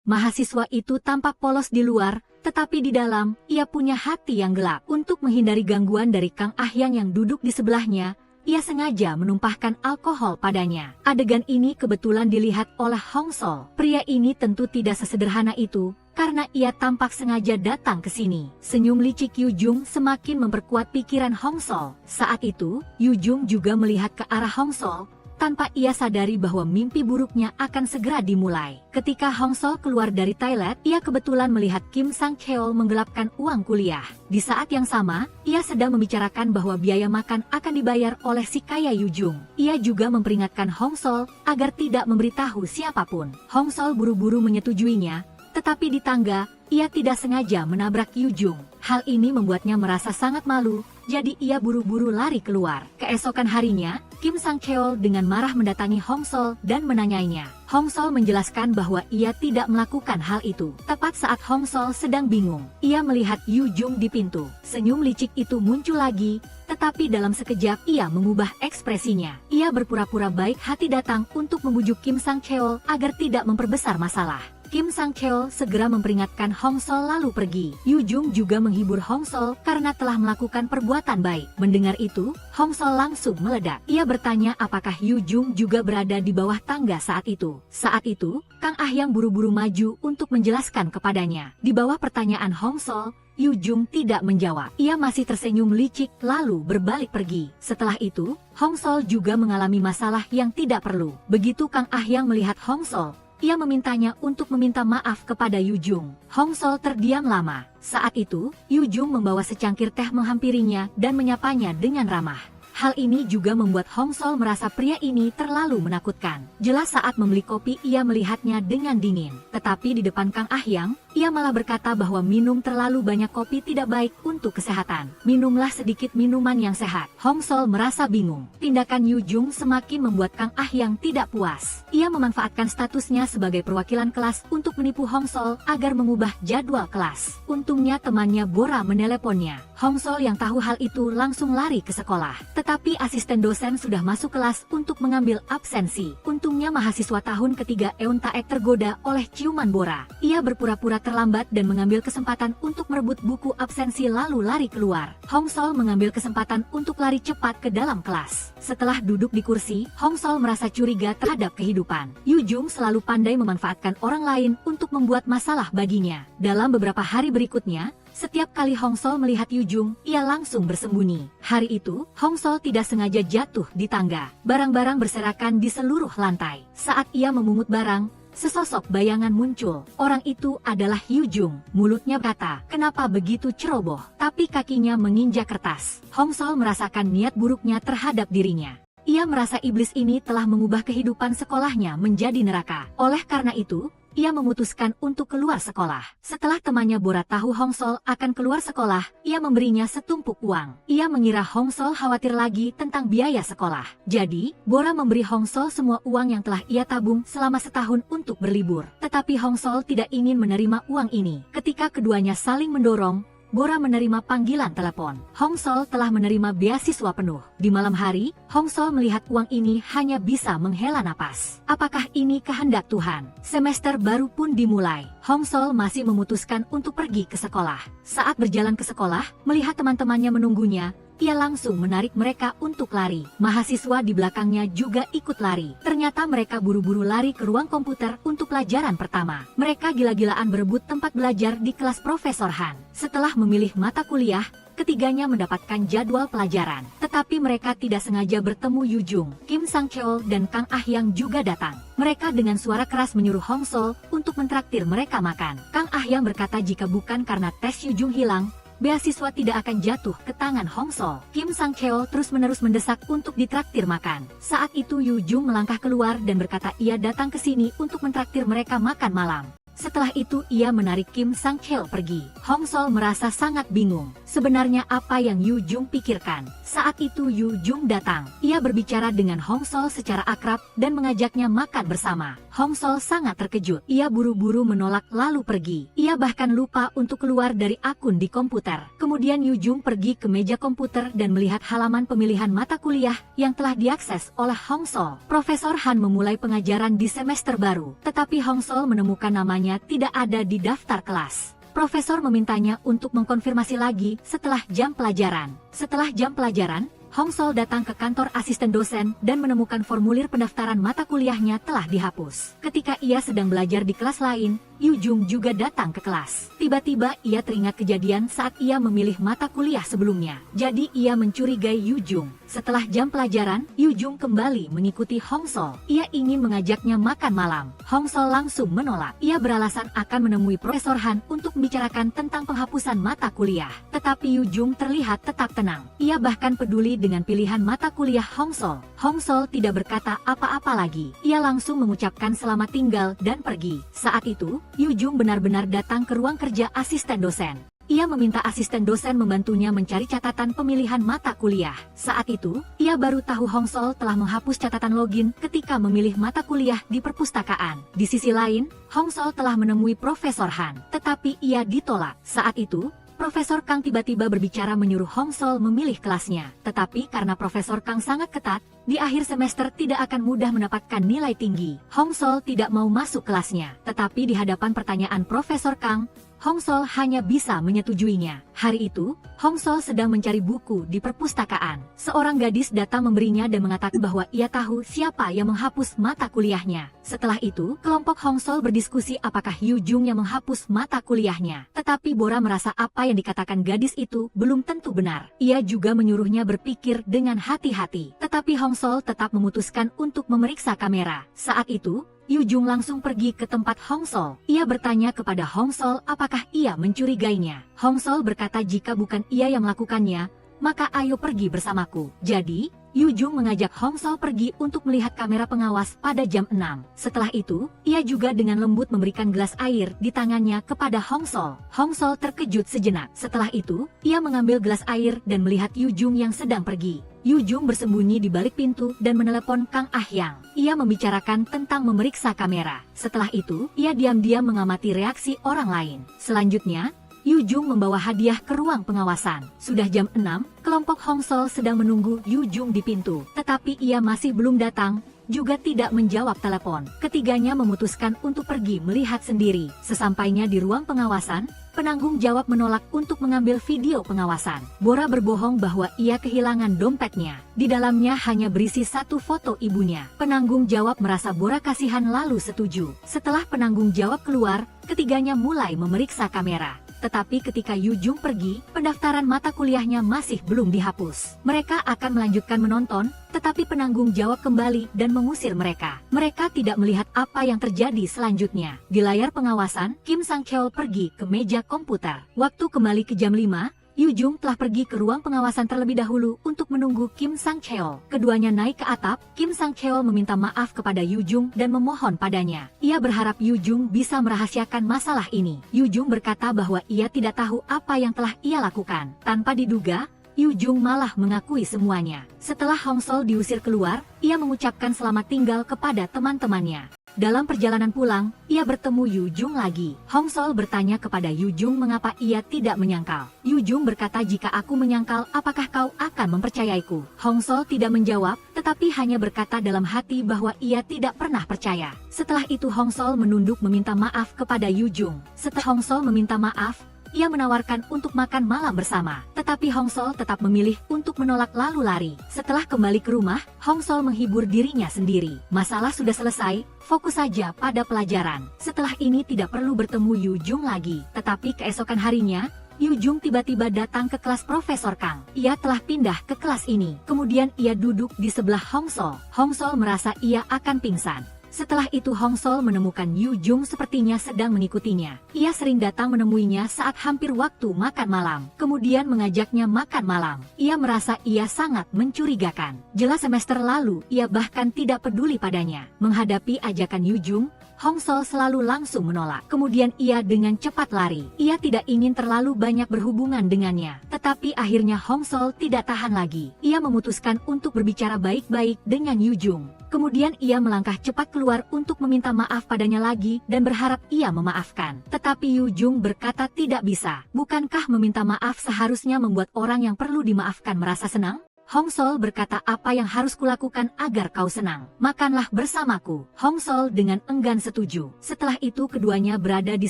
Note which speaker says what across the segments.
Speaker 1: Mahasiswa itu tampak polos di luar, tetapi di dalam, ia punya hati yang gelap. Untuk menghindari gangguan dari Kang Ahyang yang duduk di sebelahnya, ia sengaja menumpahkan alkohol padanya. Adegan ini kebetulan dilihat oleh Hong Sol. Pria ini tentu tidak sesederhana itu, karena ia tampak sengaja datang ke sini. Senyum licik Yu Jung semakin memperkuat pikiran Hong Sol. Saat itu, Yu Jung juga melihat ke arah Hong Sol, tanpa ia sadari bahwa mimpi buruknya akan segera dimulai. Ketika Hong Sol keluar dari toilet, ia kebetulan melihat Kim Sang Cheol menggelapkan uang kuliah. Di saat yang sama, ia sedang membicarakan bahwa biaya makan akan dibayar oleh si kaya Yu Jung. Ia juga memperingatkan Hong Sol agar tidak memberitahu siapapun. Hong Sol buru-buru menyetujuinya, tetapi di tangga, ia tidak sengaja menabrak Yu Jung. Hal ini membuatnya merasa sangat malu, jadi ia buru-buru lari keluar. Keesokan harinya, Kim Sang Cheol dengan marah mendatangi Hong Sol dan menanyainya. Hong Sol menjelaskan bahwa ia tidak melakukan hal itu. Tepat saat Hong Sol sedang bingung, ia melihat Yu Jung di pintu. Senyum licik itu muncul lagi, tetapi dalam sekejap ia mengubah ekspresinya. Ia berpura-pura baik hati datang untuk membujuk Kim Sang Cheol agar tidak memperbesar masalah. Kim Sang Cheol segera memperingatkan Hong Sol lalu pergi. Yu Jung juga menghibur Hong Sol karena telah melakukan perbuatan baik. Mendengar itu, Hong Sol langsung meledak. Ia bertanya apakah Yu Jung juga berada di bawah tangga saat itu. Saat itu, Kang Ahyang buru-buru maju untuk menjelaskan kepadanya. Di bawah pertanyaan Hong Sol, Yu Jung tidak menjawab. Ia masih tersenyum licik lalu berbalik pergi. Setelah itu, Hong Sol juga mengalami masalah yang tidak perlu. Begitu Kang Ahyang melihat Hong Sol, ia memintanya untuk meminta maaf kepada Yu Jung. Hong Sol terdiam lama. Saat itu, Yu Jung membawa secangkir teh menghampirinya dan menyapanya dengan ramah. Hal ini juga membuat Hong Sol merasa pria ini terlalu menakutkan. Jelas saat membeli kopi ia melihatnya dengan dingin. Tetapi di depan Kang Ahyang, ia malah berkata bahwa minum terlalu banyak kopi tidak baik untuk kesehatan. Minumlah sedikit minuman yang sehat. Hong Sol merasa bingung. Tindakan Yu Jung semakin membuat Kang Ahyang tidak puas. Ia memanfaatkan statusnya sebagai perwakilan kelas untuk menipu Hong Sol agar mengubah jadwal kelas. Untungnya temannya Bora meneleponnya. Hong Sol yang tahu hal itu langsung lari ke sekolah. Tetapi asisten dosen sudah masuk kelas untuk mengambil absensi. Untungnya mahasiswa tahun ketiga Eun Taek tergoda oleh ciuman Bora. Ia berpura-pura terlambat dan mengambil kesempatan untuk merebut buku absensi lalu lari keluar. Hong Sol mengambil kesempatan untuk lari cepat ke dalam kelas. Setelah duduk di kursi, Hong Sol merasa curiga terhadap kehidupan. Yu Jung selalu pandai memanfaatkan orang lain untuk membuat masalah baginya. Dalam beberapa hari berikutnya, setiap kali Hong Sol melihat Yu Jung, ia langsung bersembunyi. Hari itu, Hong Sol tidak sengaja jatuh di tangga. Barang-barang berserakan di seluruh lantai. Saat ia memungut barang, sesosok bayangan muncul. Orang itu adalah Yu Jung. Mulutnya berkata, "Kenapa begitu ceroboh?" Tapi kakinya menginjak kertas. Hong Sol merasakan niat buruknya terhadap dirinya. Ia merasa iblis ini telah mengubah kehidupan sekolahnya menjadi neraka. Oleh karena itu, ia memutuskan untuk keluar sekolah. Setelah temannya Bora tahu Hong Sol akan keluar sekolah, ia memberinya setumpuk uang. Ia mengira Hong Sol khawatir lagi tentang biaya sekolah. Jadi, Bora memberi Hong Sol semua uang yang telah ia tabung selama setahun untuk berlibur. Tetapi Hong Sol tidak ingin menerima uang ini. Ketika keduanya saling mendorong, Bora menerima panggilan telepon. Hong Sol telah menerima beasiswa penuh. Di malam hari, Hong Sol melihat uang ini hanya bisa menghela napas. Apakah ini kehendak Tuhan? Semester baru pun dimulai. Hong Sol masih memutuskan untuk pergi ke sekolah. Saat berjalan ke sekolah, melihat teman-temannya menunggunya, ia langsung menarik mereka untuk lari. Mahasiswa di belakangnya juga ikut lari. Ternyata mereka buru-buru lari ke ruang komputer untuk pelajaran pertama. Mereka gila-gilaan berebut tempat belajar di kelas Profesor Han. Setelah memilih mata kuliah, ketiganya mendapatkan jadwal pelajaran. Tetapi mereka tidak sengaja bertemu Yu Jung. Kim Sang Cheol dan Kang Ahyang juga datang. Mereka dengan suara keras menyuruh Hong Sol untuk mentraktir mereka makan. Kang Ahyang berkata jika bukan karena tes Yu Jung hilang, beasiswa tidak akan jatuh ke tangan Hong Sol. Kim Sang Cheol terus-menerus mendesak untuk ditraktir makan. Saat itu Yu Jung melangkah keluar dan berkata ia datang ke sini untuk mentraktir mereka makan malam. Setelah itu ia menarik Kim Sang Cheol pergi. Hong Sol merasa sangat bingung. Sebenarnya apa yang Yu Jung pikirkan? Saat itu Yu Jung datang. Ia berbicara dengan Hong Sol secara akrab dan mengajaknya makan bersama. Hong Sol sangat terkejut. Ia buru-buru menolak lalu pergi. Ia bahkan lupa untuk keluar dari akun di komputer. Kemudian Yu Jung pergi ke meja komputer dan melihat halaman pemilihan mata kuliah yang telah diakses oleh Hong Sol. Profesor Han memulai pengajaran di semester baru, tetapi Hong Sol menemukan namanya tidak ada di daftar kelas. Profesor memintanya untuk mengkonfirmasi lagi setelah jam pelajaran. Setelah jam pelajaran, Hong Sol datang ke kantor asisten dosen dan menemukan formulir pendaftaran mata kuliahnya telah dihapus. Ketika ia sedang belajar di kelas lain, Yu Jung juga datang ke kelas. Tiba-tiba ia teringat kejadian saat ia memilih mata kuliah sebelumnya. Jadi ia mencurigai Yu Jung. Setelah jam pelajaran, Yu Jung kembali mengikuti Hong Sol. Ia ingin mengajaknya makan malam. Hong Sol langsung menolak. Ia beralasan akan menemui Profesor Han untuk membicarakan tentang penghapusan mata kuliah. Tetapi Yu Jung terlihat tetap tenang. Ia bahkan peduli dengan pilihan mata kuliah Hong Sol. Hong Sol tidak berkata apa-apa lagi. Ia langsung mengucapkan selamat tinggal dan pergi. Saat itu, Yu Jung benar-benar datang ke ruang kerja asisten dosen. Ia meminta asisten dosen membantunya mencari catatan pemilihan mata kuliah. Saat itu, ia baru tahu Hong Sol telah menghapus catatan login ketika memilih mata kuliah di perpustakaan. Di sisi lain, Hong Sol telah menemui Profesor Han, tetapi ia ditolak. Saat itu, Profesor Kang tiba-tiba berbicara menyuruh Hong Sol memilih kelasnya. Tetapi karena Profesor Kang sangat ketat, di akhir semester tidak akan mudah mendapatkan nilai tinggi. Hong Sol tidak mau masuk kelasnya. Tetapi di hadapan pertanyaan Profesor Kang, Hong Sol hanya bisa menyetujuinya. Hari itu, Hong Sol sedang mencari buku di perpustakaan. Seorang gadis datang memberinya dan mengatakan bahwa ia tahu siapa yang menghapus mata kuliahnya. Setelah itu, kelompok Hong Sol berdiskusi apakah Yu Jung yang menghapus mata kuliahnya. Tetapi Bora merasa apa yang dikatakan gadis itu belum tentu benar. Ia juga menyuruhnya berpikir dengan hati-hati. Tetapi Hong Sol tetap memutuskan untuk memeriksa kamera. Saat itu, Yu Jung langsung pergi ke tempat Hong Sol. Ia bertanya kepada Hong Sol apakah ia mencurigainya. Hong Sol berkata jika bukan ia yang melakukannya, maka ayo pergi bersamaku. Jadi, Yu Jung mengajak Hong Sol pergi untuk melihat kamera pengawas pada jam 6. Setelah itu, ia juga dengan lembut memberikan gelas air di tangannya kepada Hong Sol. Hong Sol terkejut sejenak. Setelah itu, ia mengambil gelas air dan melihat Yu Jung yang sedang pergi. Yu Jung bersembunyi di balik pintu dan menelepon Kang Ah Yang. Ia membicarakan tentang memeriksa kamera. Setelah itu, ia diam-diam mengamati reaksi orang lain. Selanjutnya, Yu Jung membawa hadiah ke ruang pengawasan. Sudah jam 6, kelompok Hong Sol sedang menunggu Yu Jung di pintu. Tetapi ia masih belum datang, juga tidak menjawab telepon. Ketiganya memutuskan untuk pergi melihat sendiri. Sesampainya di ruang pengawasan, penanggung jawab menolak untuk mengambil video pengawasan. Bora berbohong bahwa ia kehilangan dompetnya. Di dalamnya hanya berisi satu foto ibunya. Penanggung jawab merasa Bora kasihan lalu setuju. Setelah penanggung jawab keluar, ketiganya mulai memeriksa kamera. Tetapi ketika Yu Jung pergi, pendaftaran mata kuliahnya masih belum dihapus. Mereka akan melanjutkan menonton, tetapi penanggung jawab kembali dan mengusir mereka. Mereka tidak melihat apa yang terjadi selanjutnya. Di layar pengawasan, Kim Sang Cheol pergi ke meja komputer. Waktu kembali ke jam 5, Yu Jung telah pergi ke ruang pengawasan terlebih dahulu untuk menunggu Kim Sang Cheol. Keduanya naik ke atap. Kim Sang Cheol meminta maaf kepada Yu Jung dan memohon padanya. Ia berharap Yu Jung bisa merahasiakan masalah ini. Yu Jung berkata bahwa ia tidak tahu apa yang telah ia lakukan. Tanpa diduga, Yu Jung malah mengakui semuanya. Setelah Hong Sol diusir keluar, ia mengucapkan selamat tinggal kepada teman-temannya. Dalam perjalanan pulang, ia bertemu Yu Jung lagi. Hong Sol bertanya kepada Yu Jung mengapa ia tidak menyangkal. Yu Jung berkata jika aku menyangkal apakah kau akan mempercayaiku. Hong Sol tidak menjawab, tetapi hanya berkata dalam hati bahwa ia tidak pernah percaya. Setelah itu Hong Sol menunduk meminta maaf kepada Yu Jung. Setelah Hong Sol meminta maaf, ia menawarkan untuk makan malam bersama. Tetapi Hong Sol tetap memilih untuk menolak lalu lari. Setelah kembali ke rumah, Hong Sol menghibur dirinya sendiri. Masalah sudah selesai, fokus saja pada pelajaran. Setelah ini tidak perlu bertemu Yu Jung lagi. Tetapi keesokan harinya, Yu Jung tiba-tiba datang ke kelas Profesor Kang. Ia telah pindah ke kelas ini. Kemudian ia duduk di sebelah Hong Sol. Hong Sol merasa ia akan pingsan. Setelah itu Hong Sol menemukan Yu Jung sepertinya sedang mengikutinya. Ia sering datang menemuinya saat hampir waktu makan malam, kemudian mengajaknya makan malam. Ia merasa ia sangat mencurigakan. Jelas semester lalu ia bahkan tidak peduli padanya. Menghadapi ajakan Yu Jung, Hong Sol selalu langsung menolak. Kemudian ia dengan cepat lari. Ia tidak ingin terlalu banyak berhubungan dengannya. Tetapi akhirnya Hong Sol tidak tahan lagi. Ia memutuskan untuk berbicara baik-baik dengan Yu Jung. Kemudian ia melangkah cepat keluar untuk meminta maaf padanya lagi dan berharap ia memaafkan. Tetapi Yu Jung berkata tidak bisa. Bukankah meminta maaf seharusnya membuat orang yang perlu dimaafkan merasa senang? Hong Sol berkata, apa yang harus kulakukan agar kau senang? Makanlah bersamaku. Hong Sol dengan enggan setuju. Setelah itu keduanya berada di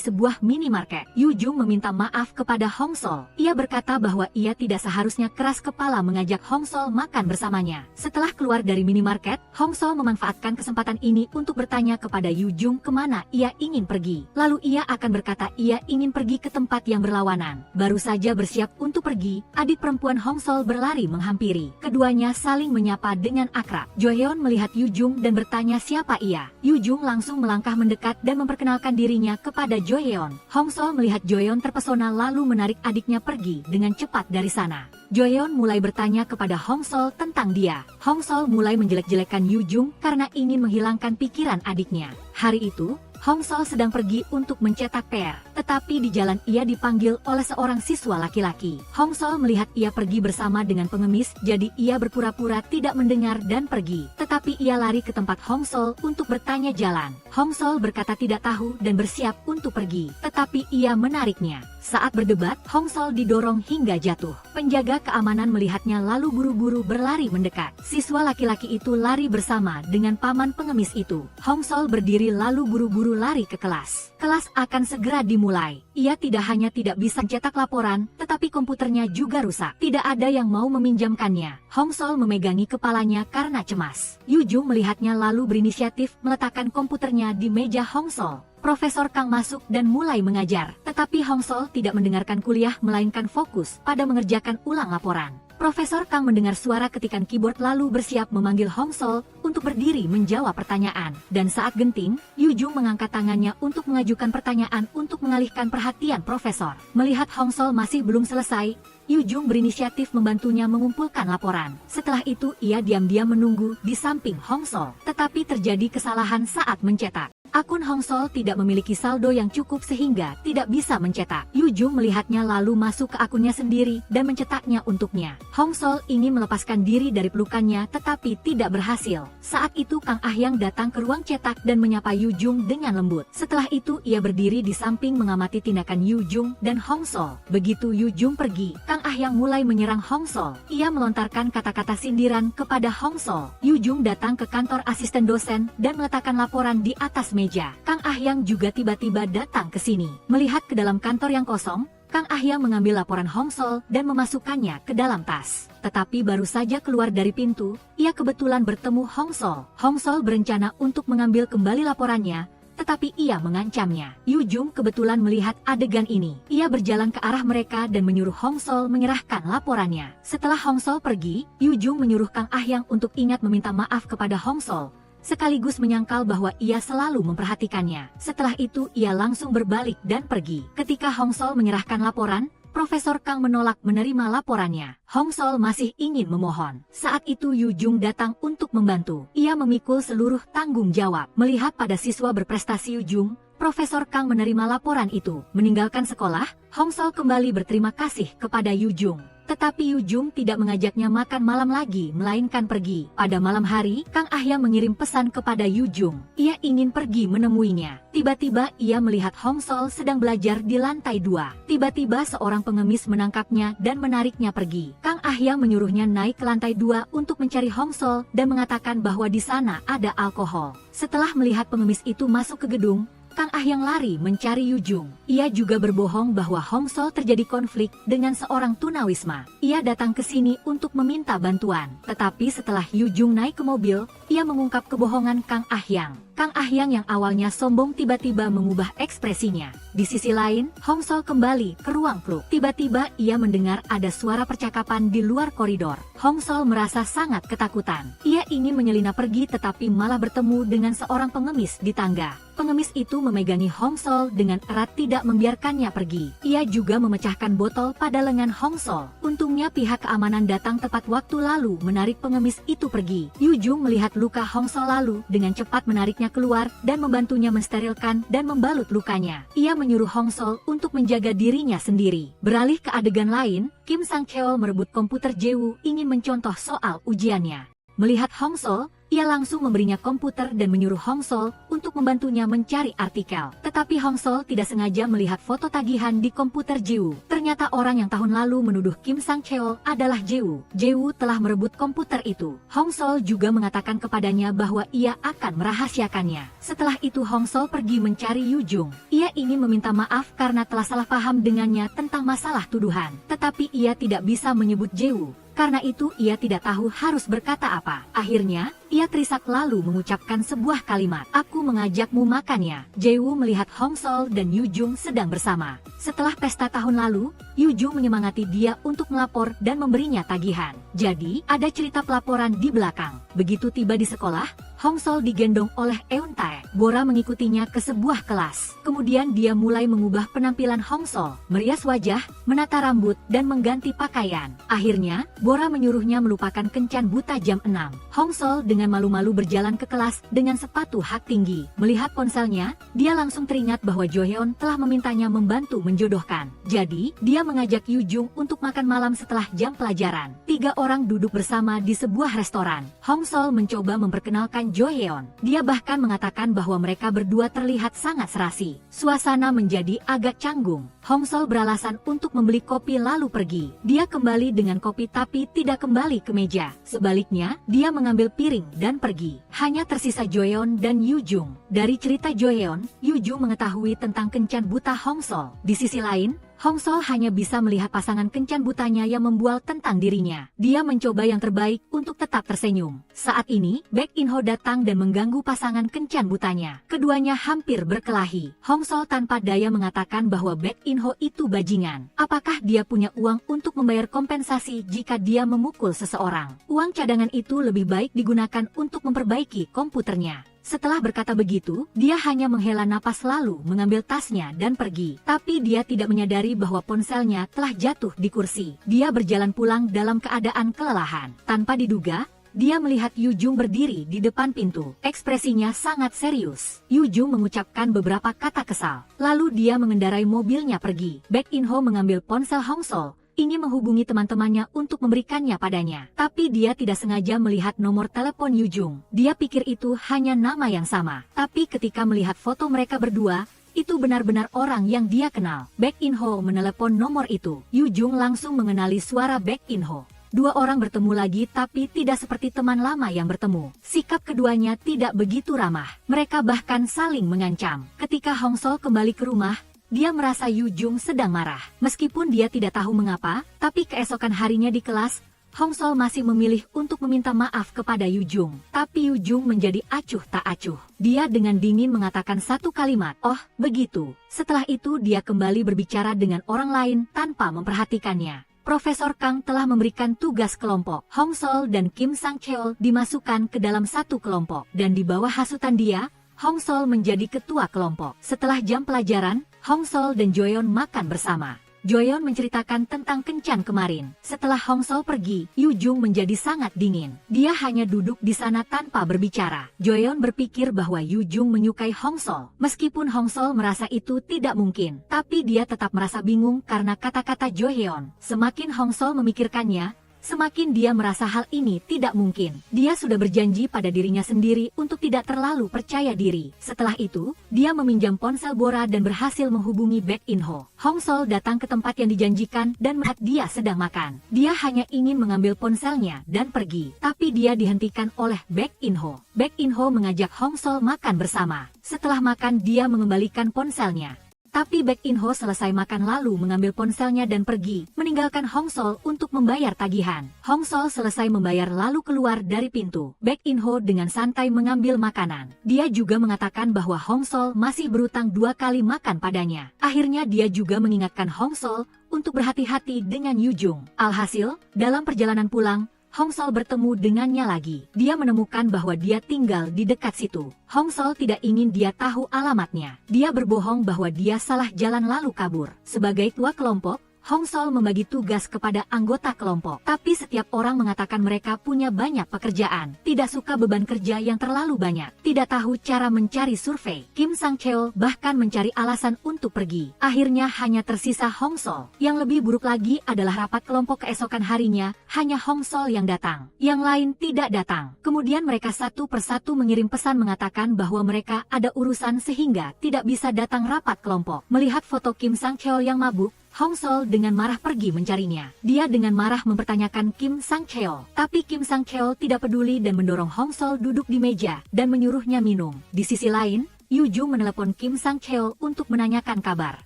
Speaker 1: sebuah minimarket. Yu Jung meminta maaf kepada Hong Sol. Ia berkata bahwa ia tidak seharusnya keras kepala mengajak Hong Sol makan bersamanya. Setelah keluar dari minimarket, Hong Sol memanfaatkan kesempatan ini untuk bertanya kepada Yu Jung kemana ia ingin pergi. Lalu ia akan berkata ia ingin pergi ke tempat yang berlawanan. Baru saja bersiap untuk pergi, adik perempuan Hong Sol berlari menghampiri. Keduanya saling menyapa dengan akrab. Jo Hyun melihat Yu Jung dan bertanya siapa ia. Yu Jung langsung melangkah mendekat dan memperkenalkan dirinya kepada Jo Hyun. Hong Sol melihat Jo Hyun terpesona lalu menarik adiknya pergi dengan cepat dari sana. Jo Hyun mulai bertanya kepada Hong Sol tentang dia. Hong Sol mulai menjelek-jelekan Yu Jung karena ingin menghilangkan pikiran adiknya. Hari itu, Hong Sol sedang pergi untuk mencetak PR, tetapi di jalan ia dipanggil oleh seorang siswa laki-laki. Hong Sol melihat ia pergi bersama dengan pengemis, jadi ia berpura-pura tidak mendengar dan pergi. Tetapi ia lari ke tempat Hong Sol untuk bertanya jalan. Hong Sol berkata tidak tahu dan bersiap untuk pergi, tetapi ia menariknya. Saat berdebat, Hong Sol didorong hingga jatuh. Penjaga keamanan melihatnya lalu buru-buru berlari mendekat. Siswa laki-laki itu lari bersama dengan paman pengemis itu. Hong Sol berdiri lalu buru-buru lari ke kelas. Kelas akan segera dimulai. Ia tidak hanya tidak bisa cetak laporan, tetapi komputernya juga rusak. Tidak ada yang mau meminjamkannya. Hong Sol memegangi kepalanya karena cemas. Yu Jung melihatnya lalu berinisiatif meletakkan komputernya di meja Hong Sol. Profesor Kang masuk dan mulai mengajar, tetapi Hong Sol tidak mendengarkan kuliah melainkan fokus pada mengerjakan ulang laporan. Profesor Kang mendengar suara ketikan keyboard lalu bersiap memanggil Hong Sol untuk berdiri menjawab pertanyaan. Dan saat genting, Yu Jung mengangkat tangannya untuk mengajukan pertanyaan untuk mengalihkan perhatian profesor. Melihat Hong Sol masih belum selesai, Yu Jung berinisiatif membantunya mengumpulkan laporan. Setelah itu ia diam-diam menunggu di samping Hong Sol. Tetapi terjadi kesalahan saat mencetak. Akun Hong Sol tidak memiliki saldo yang cukup sehingga tidak bisa mencetak. Yu Jung melihatnya lalu masuk ke akunnya sendiri dan mencetaknya untuknya. Hong Sol ingin melepaskan diri dari pelukannya tetapi tidak berhasil. Saat itu Kang Ah Yang datang ke ruang cetak dan menyapa Yu Jung dengan lembut. Setelah itu ia berdiri di samping mengamati tindakan Yu Jung dan Hong Sol. Begitu Yu Jung pergi, Kang Ah Yang mulai menyerang Hong Sol. Ia melontarkan kata-kata sindiran kepada Hong Sol. Yu Jung datang ke kantor asisten dosen dan meletakkan laporan di atas meja. Kang Ah Yang juga tiba-tiba datang ke sini. Melihat ke dalam kantor yang kosong, Kang Ah Yang mengambil laporan Hong Sol dan memasukkannya ke dalam tas. Tetapi baru saja keluar dari pintu, ia kebetulan bertemu Hong Sol. Hong Sol berencana untuk mengambil kembali laporannya, tetapi ia mengancamnya. Yu Jung kebetulan melihat adegan ini. Ia berjalan ke arah mereka dan menyuruh Hong Sol menyerahkan laporannya. Setelah Hong Sol pergi, Yu Jung menyuruh Kang Ah Yang untuk ingat meminta maaf kepada Hong Sol, sekaligus menyangkal bahwa ia selalu memperhatikannya. Setelah itu ia langsung berbalik dan pergi. Ketika Hong Sol menyerahkan laporan, Profesor Kang menolak menerima laporannya. Hong Sol masih ingin memohon. Saat itu Yu Jung datang untuk membantu. Ia memikul seluruh tanggung jawab. Melihat pada siswa berprestasi Yu Jung, Profesor Kang menerima laporan itu. Meninggalkan sekolah, Hong Sol kembali berterima kasih kepada Yu Jung. Tetapi Yu Jung tidak mengajaknya makan malam lagi, melainkan pergi. Pada malam hari, Kang Ah Yang mengirim pesan kepada Yu Jung. Ia ingin pergi menemuinya. Tiba-tiba ia melihat Hong Sol sedang belajar di lantai 2. Tiba-tiba seorang pengemis menangkapnya dan menariknya pergi. Kang Ah Yang menyuruhnya naik ke lantai 2 untuk mencari Hong Sol dan mengatakan bahwa di sana ada alkohol. Setelah melihat pengemis itu masuk ke gedung, Kang Ah Yang lari mencari Yu Jung. Ia juga berbohong bahwa Hong Sol terjadi konflik dengan seorang tunawisma. Ia datang ke sini untuk meminta bantuan. Tetapi setelah Yu Jung naik ke mobil, ia mengungkap kebohongan Kang Ah Yang. Kang Ah Yang yang awalnya sombong tiba-tiba mengubah ekspresinya. Di sisi lain, Hong Sol kembali ke ruang klub. Tiba-tiba ia mendengar ada suara percakapan di luar koridor. Hong Sol merasa sangat ketakutan. Ia ingin menyelinap pergi tetapi malah bertemu dengan seorang pengemis di tangga. Pengemis itu memegangi Hong Sol dengan erat tidak membiarkannya pergi. Ia juga memecahkan botol pada lengan Hong Sol. Untungnya pihak keamanan datang tepat waktu lalu menarik pengemis itu pergi. Yu Jung melihat luka Hong Sol lalu dengan cepat menariknya keluar dan membantunya mensterilkan dan membalut lukanya. Ia menyuruh Hong Sol untuk menjaga dirinya sendiri. Beralih ke adegan lain, Kim Sang Cheol merebut komputer Jewu ingin mencontoh soal ujiannya. Melihat Hong Sol, ia langsung memberinya komputer dan menyuruh Hong Sol untuk membantunya mencari artikel. Tetapi Hong Sol tidak sengaja melihat foto tagihan di komputer Jewu. Ternyata orang yang tahun lalu menuduh Kim Sang Cheol adalah Jewu. Jewu telah merebut komputer itu. Hong Sol juga mengatakan kepadanya bahwa ia akan merahasiakannya. Setelah itu Hong Sol pergi mencari Yu Jung. Ia ingin meminta maaf karena telah salah paham dengannya tentang masalah tuduhan. Tetapi ia tidak bisa menyebut Jewu. Karena itu ia tidak tahu harus berkata apa. Akhirnya, ia terisak lalu mengucapkan sebuah kalimat. Aku mengajakmu makannya. Jewu melihat Hong Sol dan Yu Jung sedang bersama. Setelah pesta tahun lalu, Yu Jung menyemangati dia untuk melapor dan memberinya tagihan. Jadi, ada cerita pelaporan di belakang. Begitu tiba di sekolah, Hong Sol digendong oleh Eun Tae. Bora mengikutinya ke sebuah kelas. Kemudian dia mulai mengubah penampilan Hong Sol, merias wajah, menata rambut, dan mengganti pakaian. Akhirnya, Bora menyuruhnya melupakan kencan buta jam 6. Hong Sol dengan malu-malu berjalan ke kelas dengan sepatu hak tinggi. Melihat ponselnya, dia langsung teringat bahwa Jo Hyun telah memintanya membantu menjodohkan. Jadi, dia mengajak Yu Jung untuk makan malam setelah jam pelajaran. 3 orang duduk bersama di sebuah restoran. Hong Sol mencoba memperkenalkan Jo Hyun. Dia bahkan mengatakan bahwa mereka berdua terlihat sangat serasi. Suasana menjadi agak canggung. Hong Sol beralasan untuk membeli kopi lalu pergi. Dia kembali dengan kopi tapi tidak kembali ke meja. Sebaliknya, dia mengambil piring dan pergi. Hanya tersisa Jo Hyun dan Yu Jung. Dari cerita Jo Hyun, Yu Jung mengetahui tentang kencan buta Hong Sol. Di sisi lain, Hong Sol hanya bisa melihat pasangan kencan butanya yang membual tentang dirinya. Dia mencoba yang terbaik untuk tetap tersenyum. Saat ini, Baek In Ho datang dan mengganggu pasangan kencan butanya. Keduanya hampir berkelahi. Hong Sol tanpa daya mengatakan bahwa Baek In Ho itu bajingan. Apakah dia punya uang untuk membayar kompensasi jika dia memukul seseorang? Uang cadangan itu lebih baik digunakan untuk memperbaiki komputernya. Setelah berkata begitu, dia hanya menghela napas lalu mengambil tasnya dan pergi. Tapi dia tidak menyadari bahwa ponselnya telah jatuh di kursi. Dia berjalan pulang dalam keadaan kelelahan. Tanpa diduga, dia melihat Yu Jung berdiri di depan pintu. Ekspresinya sangat serius. Yu Jung mengucapkan beberapa kata kesal. Lalu dia mengendarai mobilnya pergi. Baek In Ho mengambil ponsel Hong Sol, ingin menghubungi teman-temannya untuk memberikannya padanya. Tapi dia tidak sengaja melihat nomor telepon Yu Jung. Dia pikir itu hanya nama yang sama. Tapi ketika melihat foto mereka berdua, itu benar-benar orang yang dia kenal. Baek In Ho menelepon nomor itu. Yu Jung langsung mengenali suara Baek In Ho. 2 orang bertemu lagi tapi tidak seperti teman lama yang bertemu. Sikap keduanya tidak begitu ramah. Mereka bahkan saling mengancam. Ketika Hong Sol kembali ke rumah, dia merasa Yu Jung sedang marah. Meskipun dia tidak tahu mengapa, tapi keesokan harinya di kelas, Hong Sol masih memilih untuk meminta maaf kepada Yu Jung. Tapi Yu Jung menjadi acuh tak acuh. Dia dengan dingin mengatakan satu kalimat, "Oh, begitu." Setelah itu dia kembali berbicara dengan orang lain tanpa memperhatikannya. Profesor Kang telah memberikan tugas kelompok. Hong Sol dan Kim Sang Cheol dimasukkan ke dalam satu kelompok. Dan di bawah hasutan dia, Hong Sol menjadi ketua kelompok. Setelah jam pelajaran, Hong Sol dan Jo Hyun makan bersama. Jo Hyun menceritakan tentang kencan kemarin. Setelah Hong Sol pergi, Yu Jung menjadi sangat dingin. Dia hanya duduk di sana tanpa berbicara. Jo Hyun berpikir bahwa Yu Jung menyukai Hong Sol. Meskipun Hong Sol merasa itu tidak mungkin, tapi dia tetap merasa bingung karena kata-kata Jo Hyun. Semakin Hong Sol memikirkannya, semakin dia merasa hal ini tidak mungkin. Dia sudah berjanji pada dirinya sendiri untuk tidak terlalu percaya diri. Setelah itu, dia meminjam ponsel Bora dan berhasil menghubungi Baek In Ho. Hong Sol datang ke tempat yang dijanjikan dan melihat dia sedang makan. Dia hanya ingin mengambil ponselnya dan pergi. Tapi dia dihentikan oleh Baek In Ho. Baek In Ho mengajak Hong Sol makan bersama. Setelah makan, dia mengembalikan ponselnya. Tapi Baek In Ho selesai makan lalu mengambil ponselnya dan pergi, meninggalkan Hong Sol untuk membayar tagihan. Hong Sol selesai membayar lalu keluar dari pintu. Baek In Ho dengan santai mengambil makanan. Dia juga mengatakan bahwa Hong Sol masih berutang 2 kali makan padanya. Akhirnya dia juga mengingatkan Hong Sol untuk berhati-hati dengan Yu Jung. Alhasil, dalam perjalanan pulang, Hong Sol bertemu dengannya lagi. Dia menemukan bahwa dia tinggal di dekat situ. Hong Sol tidak ingin dia tahu alamatnya. Dia berbohong bahwa dia salah jalan lalu kabur. Sebagai tua kelompok, Hong Sol membagi tugas kepada anggota kelompok. Tapi setiap orang mengatakan mereka punya banyak pekerjaan, tidak suka beban kerja yang terlalu banyak, tidak tahu cara mencari survei. Kim Sang Cheo bahkan mencari alasan untuk pergi. Akhirnya hanya tersisa Hong Sol. Yang lebih buruk lagi adalah rapat kelompok keesokan harinya, hanya Hong Sol yang datang. Yang lain tidak datang. Kemudian mereka satu persatu mengirim pesan mengatakan bahwa mereka ada urusan sehingga tidak bisa datang rapat kelompok. Melihat foto Kim Sang Cheo yang mabuk, Hong Sol dengan marah pergi mencarinya. Dia dengan marah mempertanyakan Kim Sang Cheo. Tapi Kim Sang Cheo tidak peduli dan mendorong Hong Sol duduk di meja dan menyuruhnya minum. Di sisi lain, Yu Jung menelepon Kim Sang Cheo untuk menanyakan kabar.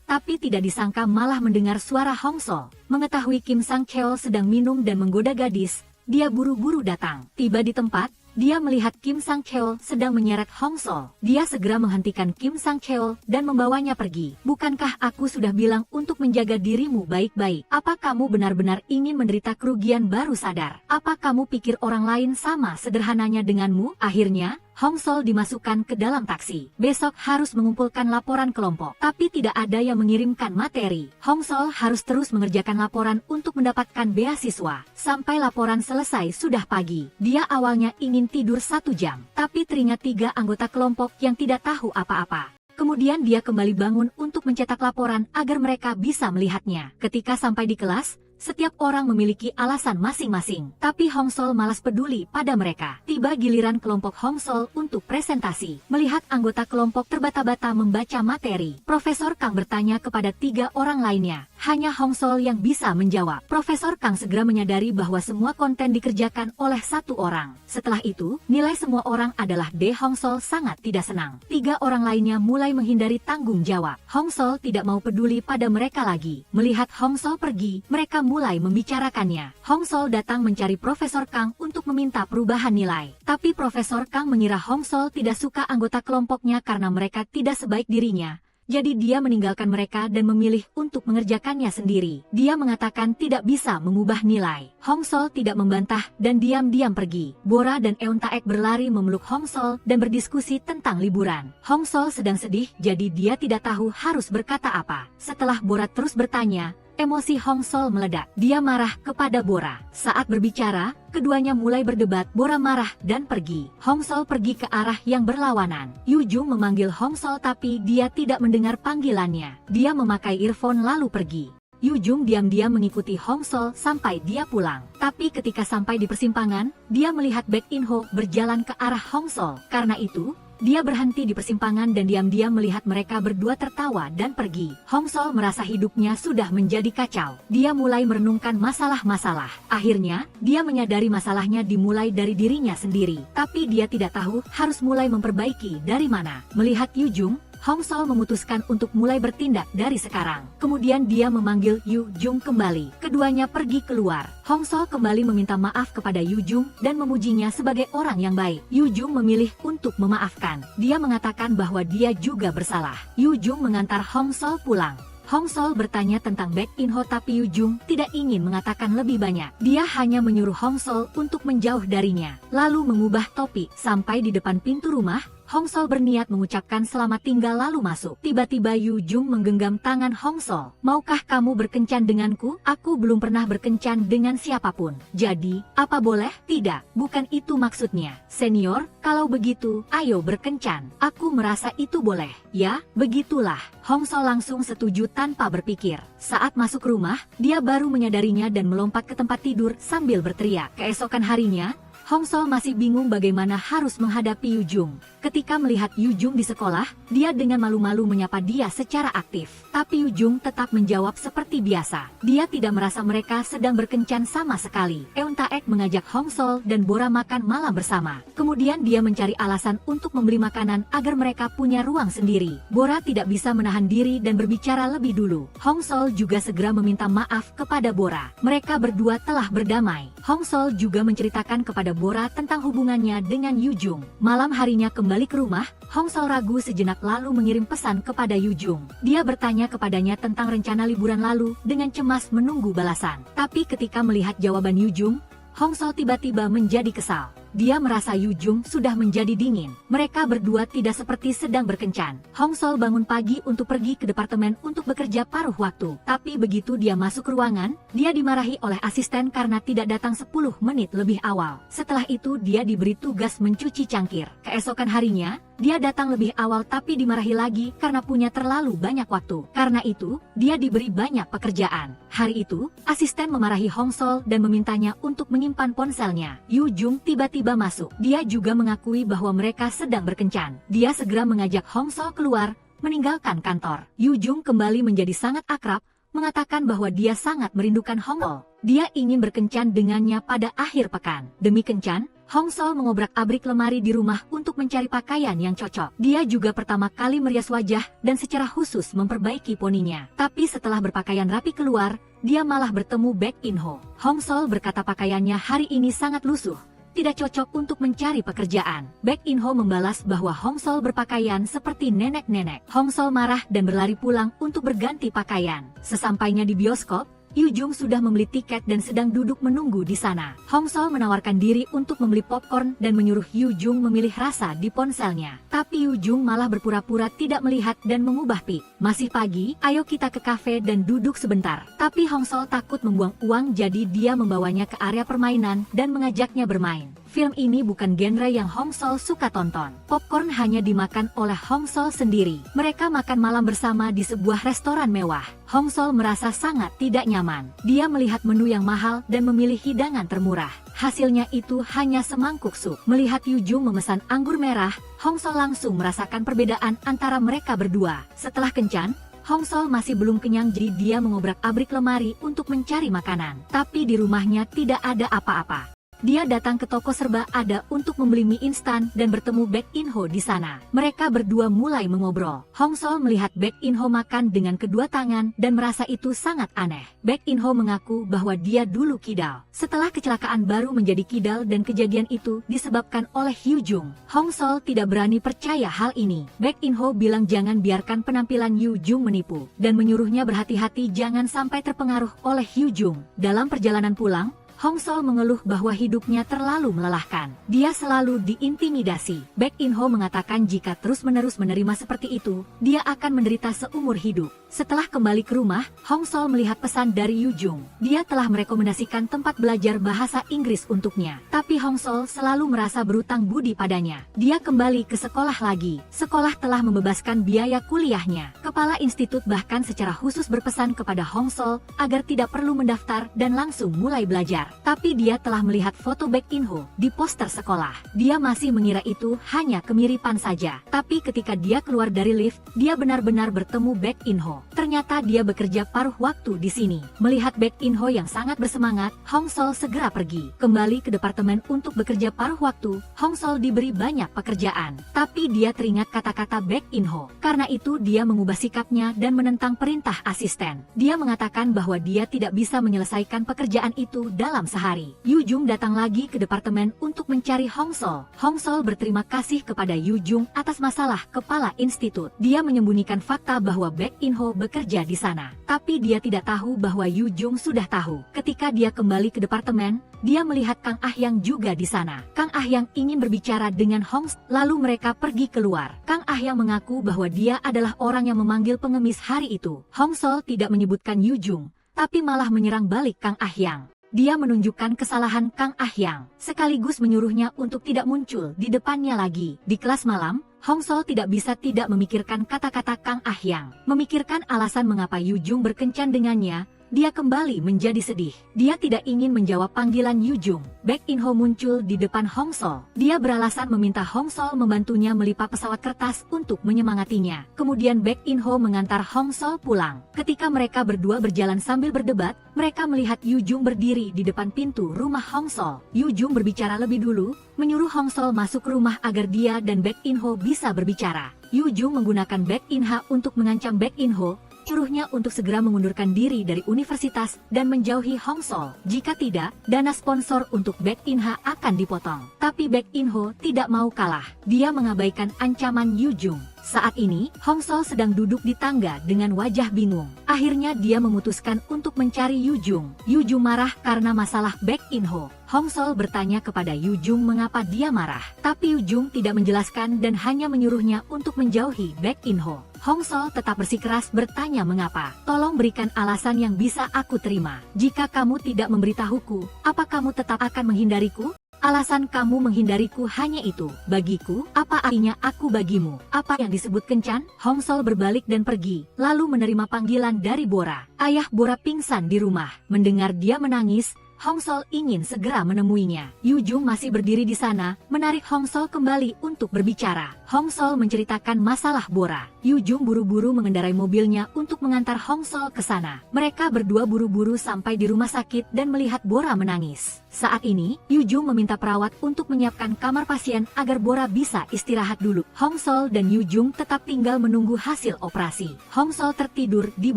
Speaker 1: Tapi tidak disangka malah mendengar suara Hong Sol. Mengetahui Kim Sang Cheo sedang minum dan menggoda gadis, dia buru-buru datang. Tiba di tempat, dia melihat Kim Sang Cheo sedang menyeret Hong Sol. Dia segera menghentikan Kim Sang Cheo dan membawanya pergi. Bukankah aku sudah bilang untuk menjaga dirimu baik-baik? Apa kamu benar-benar ingin menderita kerugian baru sadar? Apa kamu pikir orang lain sama sederhananya denganmu? Akhirnya, Hong Sol dimasukkan ke dalam taksi. Besok harus mengumpulkan laporan kelompok, tapi tidak ada yang mengirimkan materi. Hong Sol harus terus mengerjakan laporan untuk mendapatkan beasiswa. Sampai laporan selesai sudah pagi. Dia awalnya ingin tidur 1 jam, tapi teringat 3 anggota kelompok yang tidak tahu apa-apa. Kemudian dia kembali bangun untuk mencetak laporan agar mereka bisa melihatnya. Ketika sampai di kelas, setiap orang memiliki alasan masing-masing, tapi Hong Sol malas peduli pada mereka. Tiba giliran kelompok Hong Sol untuk presentasi. Melihat anggota kelompok terbata-bata membaca materi, Profesor Kang bertanya kepada 3 orang lainnya. Hanya Hong Sol yang bisa menjawab. Profesor Kang segera menyadari bahwa semua konten dikerjakan oleh 1 orang. Setelah itu, nilai semua orang adalah D. Hong Sol sangat tidak senang. 3 orang lainnya mulai menghindari tanggung jawab. Hong Sol tidak mau peduli pada mereka lagi. Melihat Hong Sol pergi, mereka mulai membicarakannya. Hong Sol datang mencari Profesor Kang untuk meminta perubahan nilai. Tapi Profesor Kang mengira Hong Sol tidak suka anggota kelompoknya karena mereka tidak sebaik dirinya. Jadi dia meninggalkan mereka dan memilih untuk mengerjakannya sendiri. Dia mengatakan tidak bisa mengubah nilai. Hong Sol tidak membantah dan diam-diam pergi. Bora dan Eun Taek berlari memeluk Hong Sol dan berdiskusi tentang liburan. Hong Sol sedang sedih, jadi dia tidak tahu harus berkata apa. Setelah Bora terus bertanya, emosi Hong Sol meledak. Dia marah kepada Bora. Saat berbicara, keduanya mulai berdebat. Bora marah dan pergi. Hong Sol pergi ke arah yang berlawanan. Yu Jung memanggil Hong Sol tapi dia tidak mendengar panggilannya. Dia memakai earphone lalu pergi. Yu Jung diam-diam mengikuti Hong Sol sampai dia pulang. Tapi ketika sampai di persimpangan, dia melihat Baek In Ho berjalan ke arah Hong Sol. Karena itu, dia berhenti di persimpangan dan diam-diam melihat mereka berdua tertawa dan pergi. Hong Sol merasa hidupnya sudah menjadi kacau. Dia mulai merenungkan masalah-masalah. Akhirnya, dia menyadari masalahnya dimulai dari dirinya sendiri. Tapi dia tidak tahu harus mulai memperbaiki dari mana. Melihat Yu Jung, Hong Sol memutuskan untuk mulai bertindak dari sekarang. Kemudian dia memanggil Yu Jung kembali. Keduanya pergi keluar. Hong Sol kembali meminta maaf kepada Yu Jung dan memujinya sebagai orang yang baik. Yu Jung memilih untuk memaafkan. Dia mengatakan bahwa dia juga bersalah. Yu Jung mengantar Hong Sol pulang. Hong Sol bertanya tentang Baek In Ho tapi Yu Jung tidak ingin mengatakan lebih banyak. Dia hanya menyuruh Hong Sol untuk menjauh darinya, lalu mengubah topik. Sampai di depan pintu rumah, Hong Sol berniat mengucapkan selamat tinggal lalu masuk. Tiba-tiba Yu Jung menggenggam tangan Hong Sol. Maukah kamu berkencan denganku? Aku belum pernah berkencan dengan siapapun. Jadi, apa boleh? Tidak, bukan itu maksudnya. Senior, kalau begitu, ayo berkencan. Aku merasa itu boleh. Ya, begitulah. Hong Sol langsung setuju tanpa berpikir. Saat masuk rumah, dia baru menyadarinya dan melompat ke tempat tidur sambil berteriak. Keesokan harinya, Hong Sol masih bingung bagaimana harus menghadapi Yu Jung. Ketika melihat Yu Jung di sekolah, dia dengan malu-malu menyapa dia secara aktif. Tapi Yu Jung tetap menjawab seperti biasa. Dia tidak merasa mereka sedang berkencan sama sekali. Eun Taek mengajak Hong Sol dan Bora makan malam bersama. Kemudian dia mencari alasan untuk membeli makanan agar mereka punya ruang sendiri. Bora tidak bisa menahan diri dan berbicara lebih dulu. Hong Sol juga segera meminta maaf kepada Bora. Mereka berdua telah berdamai. Hong Sol juga menceritakan kepada Bora tentang hubungannya dengan Yu Jung. Malam harinya kembali ke rumah, Hong Sol ragu sejenak lalu mengirim pesan kepada Yu Jung. Dia bertanya kepadanya tentang rencana liburan lalu dengan cemas menunggu balasan. Tapi ketika melihat jawaban Yu Jung, Hong Sol tiba-tiba menjadi kesal. Dia merasa Yu Jung sudah menjadi dingin. Mereka berdua tidak seperti sedang berkencan. Hong Sol bangun pagi untuk pergi ke departemen untuk bekerja paruh waktu. Tapi begitu dia masuk ruangan, dia dimarahi oleh asisten karena tidak datang 10 menit lebih awal. Setelah itu dia diberi tugas mencuci cangkir. Keesokan harinya, dia datang lebih awal tapi dimarahi lagi karena punya terlalu banyak waktu. Karena itu, dia diberi banyak pekerjaan. Hari itu, asisten memarahi Hong Sol dan memintanya untuk menyimpan ponselnya. Yu Jung tiba-tiba masuk. Dia juga mengakui bahwa mereka sedang berkencan. Dia segera mengajak Hong Sol keluar, meninggalkan kantor. Yu Jung kembali menjadi sangat akrab, mengatakan bahwa dia sangat merindukan Hong Sol. Dia ingin berkencan dengannya pada akhir pekan. Demi kencan, Hong Sol mengobrak-abrik lemari di rumah untuk mencari pakaian yang cocok. Dia juga pertama kali merias wajah dan secara khusus memperbaiki poninya. Tapi setelah berpakaian rapi keluar, dia malah bertemu Baek In Ho. Hong Sol berkata pakaiannya hari ini sangat lusuh, tidak cocok untuk mencari pekerjaan. Baek In Ho membalas bahwa Hong Sol berpakaian seperti nenek-nenek. Hong Sol marah dan berlari pulang untuk berganti pakaian. Sesampainya di bioskop, Yu Jung sudah membeli tiket dan sedang duduk menunggu di sana. Hong Sol menawarkan diri untuk membeli popcorn dan menyuruh Yu Jung memilih rasa di ponselnya. Tapi Yu Jung malah berpura-pura tidak melihat dan mengubah pik. Masih pagi, ayo kita ke kafe dan duduk sebentar. Tapi Hong Sol takut membuang uang jadi dia membawanya ke area permainan dan mengajaknya bermain. Film ini bukan genre yang Hong Sol suka tonton. Popcorn hanya dimakan oleh Hong Sol sendiri. Mereka makan malam bersama di sebuah restoran mewah. Hong Sol merasa sangat tidak nyaman. Dia melihat menu yang mahal dan memilih hidangan termurah. Hasilnya itu hanya semangkuk sup. Melihat Yu Jung memesan anggur merah, Hong Sol langsung merasakan perbedaan antara mereka berdua. Setelah kencan, Hong Sol masih belum kenyang jadi dia mengobrak-abrik lemari untuk mencari makanan. Tapi di rumahnya tidak ada apa-apa. Dia datang ke toko serba ada untuk membeli mie instan dan bertemu Baek In Ho di sana. Mereka berdua mulai mengobrol. Hong Sol melihat Baek In Ho makan dengan kedua tangan dan merasa itu sangat aneh. Baek In Ho mengaku bahwa dia dulu kidal. Setelah kecelakaan baru menjadi kidal dan kejadian itu disebabkan oleh Yu Jung. Hong Sol tidak berani percaya hal ini. Baek In Ho bilang jangan biarkan penampilan Yu Jung menipu dan menyuruhnya berhati-hati jangan sampai terpengaruh oleh Yu Jung. Dalam perjalanan pulang, Hong Sol mengeluh bahwa hidupnya terlalu melelahkan. Dia selalu diintimidasi. Baek In Ho mengatakan jika terus-menerus menerima seperti itu, dia akan menderita seumur hidup. Setelah kembali ke rumah, Hong Sol melihat pesan dari Yu Jung. Dia telah merekomendasikan tempat belajar bahasa Inggris untuknya. Tapi Hong Sol selalu merasa berutang budi padanya. Dia kembali ke sekolah lagi. Sekolah telah membebaskan biaya kuliahnya. Kepala institut bahkan secara khusus berpesan kepada Hong Sol agar tidak perlu mendaftar dan langsung mulai belajar. Tapi dia telah melihat foto Baek In Ho di poster sekolah. Dia masih mengira itu hanya kemiripan saja. Tapi ketika dia keluar dari lift, dia benar-benar bertemu Baek In Ho. Ternyata dia bekerja paruh waktu di sini. Melihat Baek In Ho yang sangat bersemangat, Hong Sol segera pergi. Kembali ke departemen untuk bekerja paruh waktu, Hong Sol diberi banyak pekerjaan. Tapi dia teringat kata-kata Baek In Ho. Karena itu dia mengubah sikapnya dan menentang perintah asisten. Dia mengatakan bahwa dia tidak bisa menyelesaikan pekerjaan itu dalam sehari. Yu Jung datang lagi ke departemen untuk mencari Hong Sol. Hong Sol berterima kasih kepada Yu Jung atas masalah kepala institut. Dia menyembunyikan fakta bahwa Baek In Ho bekerja di sana. Tapi dia tidak tahu bahwa Yu Jung sudah tahu. Ketika dia kembali ke departemen, dia melihat Kang Ah Yang juga di sana. Kang Ah Yang ingin berbicara dengan Hong Sol, lalu mereka pergi keluar. Kang Ah Yang mengaku bahwa dia adalah orang yang memanggil pengemis hari itu. Hong Sol tidak menyebutkan Yu Jung, tapi malah menyerang balik Kang Ah Yang. Dia menunjukkan kesalahan Kang Ah Yang, sekaligus menyuruhnya untuk tidak muncul di depannya lagi. Di kelas malam, Hong Sol tidak bisa tidak memikirkan kata-kata Kang Ah Yang. Memikirkan alasan mengapa Yu Jung berkencan dengannya, dia kembali menjadi sedih. Dia tidak ingin menjawab panggilan Yu Jung. Baek In Ho muncul di depan Hong Sol. Dia beralasan meminta Hong Sol membantunya melipat pesawat kertas untuk menyemangatinya. Kemudian Baek In Ho mengantar Hong Sol pulang. Ketika mereka berdua berjalan sambil berdebat, mereka melihat Yu Jung berdiri di depan pintu rumah Hong Sol. Yu Jung berbicara lebih dulu, menyuruh Hong Sol masuk rumah agar dia dan Baek In Ho bisa berbicara. Yu Jung menggunakan Baek In Ha untuk mengancam Baek In Ho, suruhnya untuk segera mengundurkan diri dari universitas dan menjauhi Hong Sol. Jika tidak, dana sponsor untuk Baek In Ha akan dipotong. Tapi Baek In Ho tidak mau kalah. Dia mengabaikan ancaman Yu Jung. Saat ini, Hong Sol sedang duduk di tangga dengan wajah bingung. Akhirnya dia memutuskan untuk mencari Yu Jung. Yu Jung marah karena masalah Baek In Ho. Hong Sol bertanya kepada Yu Jung mengapa dia marah. Tapi Yu Jung tidak menjelaskan dan hanya menyuruhnya untuk menjauhi Baek In Ho. Hong Sol tetap bersikeras bertanya mengapa. Tolong berikan alasan yang bisa aku terima. Jika kamu tidak memberitahuku, apa kamu tetap akan menghindariku? Alasan kamu menghindariku hanya itu. Bagiku, apa artinya aku bagimu? Apa yang disebut kencan? Hong Sol berbalik dan pergi, lalu menerima panggilan dari Bora. Ayah Bora pingsan di rumah. Mendengar dia menangis, Hong Sol ingin segera menemuinya. Yu Jung masih berdiri di sana, menarik Hong Sol kembali untuk berbicara. Hong Sol menceritakan masalah Bora. Yu Jung buru-buru mengendarai mobilnya untuk mengantar Hong Sol ke sana. Mereka berdua buru-buru sampai di rumah sakit dan melihat Bora menangis. Saat ini, Yu Jung meminta perawat untuk menyiapkan kamar pasien agar Bora bisa istirahat dulu. Hong Sol dan Yu Jung tetap tinggal menunggu hasil operasi. Hong Sol tertidur di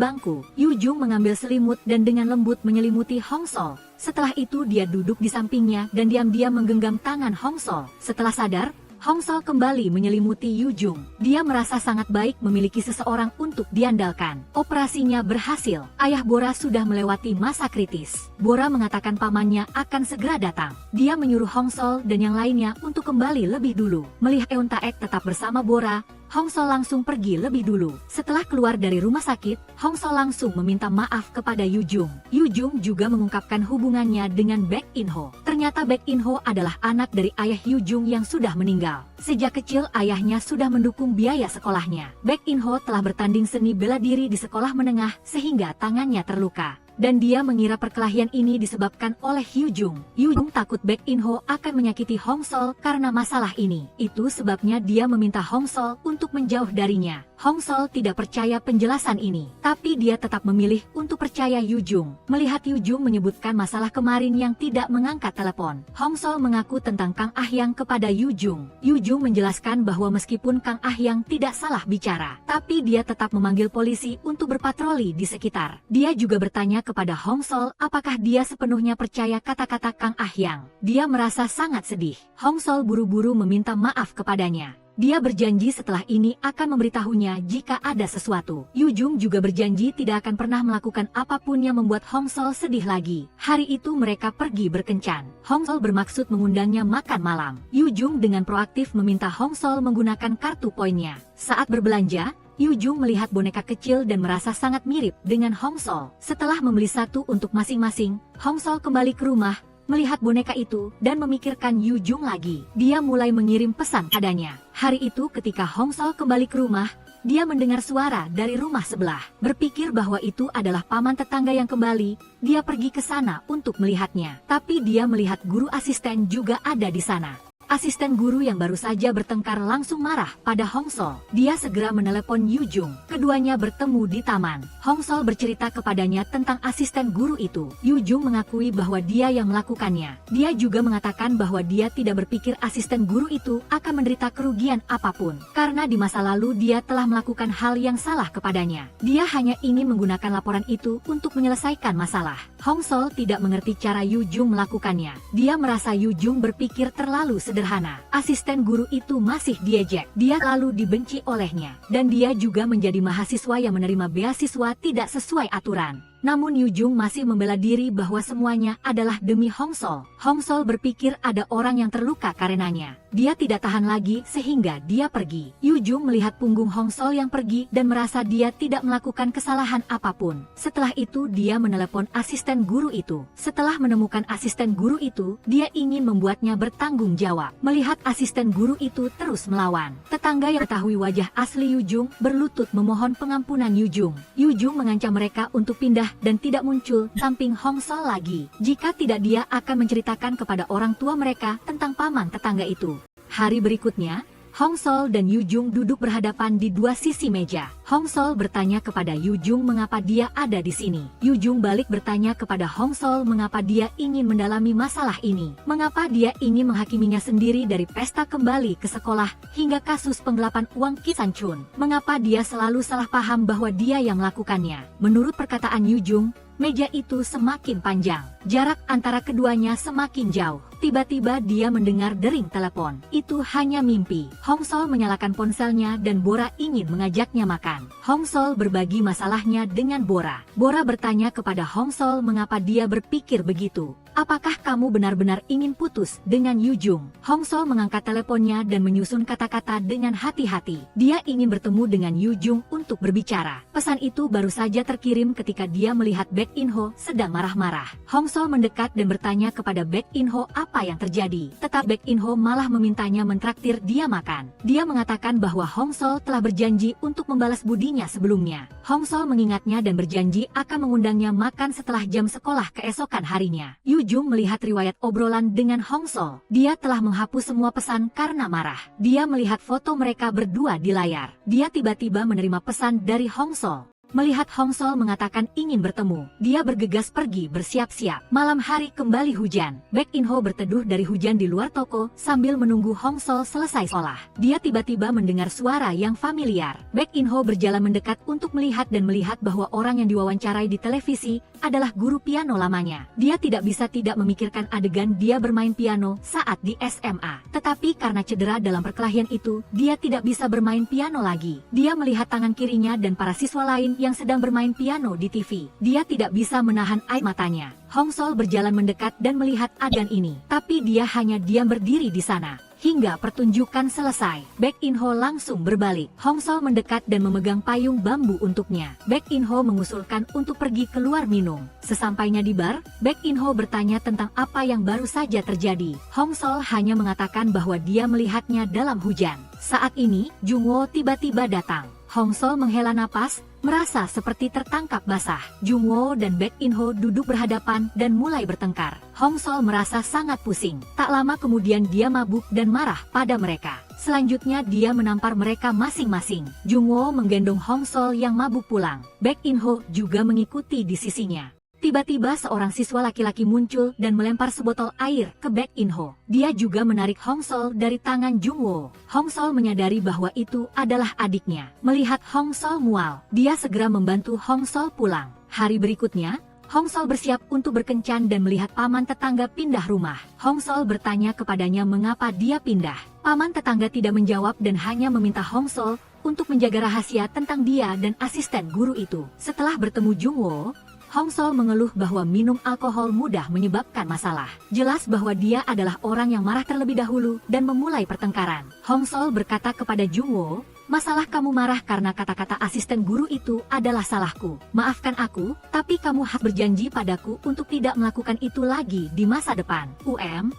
Speaker 1: bangku. Yu Jung mengambil selimut dan dengan lembut menyelimuti Hong Sol. Setelah itu dia duduk di sampingnya dan diam-diam menggenggam tangan Hong Sol. Setelah sadar, Hong Sol kembali menyelimuti Yu Jung. Dia merasa sangat baik memiliki seseorang untuk diandalkan. Operasinya berhasil. Ayah Bora sudah melewati masa kritis. Bora mengatakan pamannya akan segera datang. Dia menyuruh Hong Sol dan yang lainnya untuk kembali lebih dulu. Melihat Eun Taek tetap bersama Bora, Hong Sol langsung pergi lebih dulu. Setelah keluar dari rumah sakit, Hong Sol langsung meminta maaf kepada Yu Jung. Yu Jung juga mengungkapkan hubungannya dengan Baek In Ho. Ternyata Baek In Ho adalah anak dari ayah Yu Jung yang sudah meninggal. Sejak kecil ayahnya sudah mendukung biaya sekolahnya. Baek In Ho telah bertanding seni bela diri di sekolah menengah sehingga tangannya terluka. Dan dia mengira perkelahian ini disebabkan oleh Yu Jung. Yu Jung takut Baek In Ho akan menyakiti Hong Sol karena masalah ini. Itu sebabnya dia meminta Hong Sol untuk menjauh darinya. Hong Sol tidak percaya penjelasan ini, tapi dia tetap memilih untuk percaya Yu Jung. Melihat Yu Jung menyebutkan masalah kemarin yang tidak mengangkat telepon, Hong Sol mengaku tentang Kang Ah Yang kepada Yu Jung. Yu Jung menjelaskan bahwa meskipun Kang Ah Yang tidak salah bicara, tapi dia tetap memanggil polisi untuk berpatroli di sekitar. Dia juga bertanya kepada Hong Sol apakah dia sepenuhnya percaya kata-kata Kang Ah Yang. Dia merasa sangat sedih. Hong Sol buru-buru meminta maaf kepadanya. Dia berjanji setelah ini akan memberitahunya jika ada sesuatu. Yu Jung juga berjanji tidak akan pernah melakukan apapun yang membuat Hong Sol sedih lagi. Hari itu mereka pergi berkencan. Hong Sol bermaksud mengundangnya makan malam. Yu Jung dengan proaktif meminta Hong Sol menggunakan kartu poinnya. Saat berbelanja, Yu Jung melihat boneka kecil dan merasa sangat mirip dengan Hong Sol. Setelah membeli satu untuk masing-masing, Hong Sol kembali ke rumah, melihat boneka itu, dan memikirkan Yu Jung lagi. Dia mulai mengirim pesan padanya. Hari itu ketika Hong Sol kembali ke rumah, dia mendengar suara dari rumah sebelah. Berpikir bahwa itu adalah paman tetangga yang kembali, dia pergi ke sana untuk melihatnya. Tapi dia melihat guru asisten juga ada di sana. Asisten guru yang baru saja bertengkar langsung marah pada Hong Sol. Dia segera menelepon Yu Jung. Keduanya bertemu di taman. Hong Sol bercerita kepadanya tentang asisten guru itu. Yu Jung mengakui bahwa dia yang melakukannya. Dia juga mengatakan bahwa dia tidak berpikir asisten guru itu akan menderita kerugian apapun. Karena di masa lalu dia telah melakukan hal yang salah kepadanya. Dia hanya ingin menggunakan laporan itu untuk menyelesaikan masalah. Hong Sol tidak mengerti cara Yu Jung melakukannya. Dia merasa Yu Jung berpikir terlalu sederhana. Asisten guru itu masih diejek. Dia lalu dibenci olehnya. Dan dia juga menjadi mahasiswa yang menerima beasiswa tidak sesuai aturan. Namun Yu Jung masih membela diri bahwa semuanya adalah demi Hong Sol. Hong Sol berpikir ada orang yang terluka karenanya. Dia tidak tahan lagi sehingga dia pergi. Yu Jung melihat punggung Hong Sol yang pergi dan merasa dia tidak melakukan kesalahan apapun. Setelah itu dia menelepon asisten guru itu. Setelah menemukan asisten guru itu, dia ingin membuatnya bertanggung jawab. Melihat asisten guru itu terus melawan, tetangga yang mengetahui wajah asli Yu Jung berlutut memohon pengampunan Yu Jung. Yu Jung mengancam mereka untuk pindah dan tidak muncul samping Hong Sol lagi. Jika tidak, dia akan menceritakan kepada orang tua mereka tentang paman tetangga itu. Hari berikutnya, Hong Sol dan Yu Jung duduk berhadapan di dua sisi meja. Hong Sol bertanya kepada Yu Jung mengapa dia ada di sini. Yu Jung balik bertanya kepada Hong Sol mengapa dia ingin mendalami masalah ini. Mengapa dia ingin menghakiminya sendiri dari pesta kembali ke sekolah hingga kasus penggelapan uang Kisan Chun. Mengapa dia selalu salah paham bahwa dia yang melakukannya. Menurut perkataan Yu Jung, meja itu semakin panjang. Jarak antara keduanya semakin jauh. Tiba-tiba dia mendengar dering telepon. Itu hanya mimpi. Hong Sol menyalakan ponselnya dan Bora ingin mengajaknya makan. Hong Sol berbagi masalahnya dengan Bora. Bora bertanya kepada Hong Sol mengapa dia berpikir begitu. Apakah kamu benar-benar ingin putus dengan Yu Jung? Hong Sol mengangkat teleponnya dan menyusun kata-kata dengan hati-hati. Dia ingin bertemu dengan Yu Jung untuk berbicara. Pesan itu baru saja terkirim ketika dia melihat Baek In Ho sedang marah-marah. Hong Sol mendekat dan bertanya kepada Baek In Ho apa yang terjadi. Tetapi Baek In Ho malah memintanya mentraktir dia makan. Dia mengatakan bahwa Hong Sol telah berjanji untuk membalas budinya sebelumnya. Hong Sol mengingatnya dan berjanji akan mengundangnya makan setelah jam sekolah keesokan harinya. Yu Jung melihat riwayat obrolan dengan Hong Sol. Dia telah menghapus semua pesan karena marah. Dia melihat foto mereka berdua di layar. Dia tiba-tiba menerima pesan dari Hong Sol. Melihat Hong Sol mengatakan ingin bertemu, dia bergegas pergi bersiap-siap. Malam hari kembali hujan. Baek In Ho berteduh dari hujan di luar toko sambil menunggu Hong Sol selesai sekolah. Dia tiba-tiba mendengar suara yang familiar. Baek In Ho berjalan mendekat untuk melihat dan melihat bahwa orang yang diwawancarai di televisi adalah guru piano lamanya. Dia tidak bisa tidak memikirkan adegan dia bermain piano saat di SMA. Tetapi karena cedera dalam perkelahian itu, dia tidak bisa bermain piano lagi. Dia melihat tangan kirinya dan para siswa lain yang sedang bermain piano di TV. Dia tidak bisa menahan air matanya. Hong Sol berjalan mendekat dan melihat adegan ini. Tapi dia hanya diam berdiri di sana. Hingga pertunjukan selesai, Baek In Ho langsung berbalik. Hong Sol mendekat dan memegang payung bambu untuknya. Baek In Ho mengusulkan untuk pergi keluar minum. Sesampainya di bar, Baek In Ho bertanya tentang apa yang baru saja terjadi. Hong Sol hanya mengatakan bahwa dia melihatnya dalam hujan. Saat ini, Jung Wo tiba-tiba datang. Hong Sol menghela napas, merasa seperti tertangkap basah. Jung Wo dan Baek In Ho duduk berhadapan dan mulai bertengkar. Hong Sol merasa sangat pusing. Tak lama kemudian dia mabuk dan marah pada mereka. Selanjutnya dia menampar mereka masing-masing. Jung Wo menggendong Hong Sol yang mabuk pulang. Baek In Ho juga mengikuti di sisinya. Tiba-tiba seorang siswa laki-laki muncul dan melempar sebotol air ke Baek In Ho. Dia juga menarik Hong Sol dari tangan Jung Wo. Hong Sol menyadari bahwa itu adalah adiknya. Melihat Hong Sol mual, dia segera membantu Hong Sol pulang. Hari berikutnya, Hong Sol bersiap untuk berkencan dan melihat paman tetangga pindah rumah. Hong Sol bertanya kepadanya mengapa dia pindah. Paman tetangga tidak menjawab dan hanya meminta Hong Sol untuk menjaga rahasia tentang dia dan asisten guru itu. Setelah bertemu Jung Wo, Hong Sol mengeluh bahwa minum alkohol mudah menyebabkan masalah. Jelas bahwa dia adalah orang yang marah terlebih dahulu dan memulai pertengkaran. Hong Sol berkata kepada Jung Wo, "Masalah kamu marah karena kata-kata asisten guru itu adalah salahku. Maafkan aku, tapi kamu harus berjanji padaku untuk tidak melakukan itu lagi di masa depan."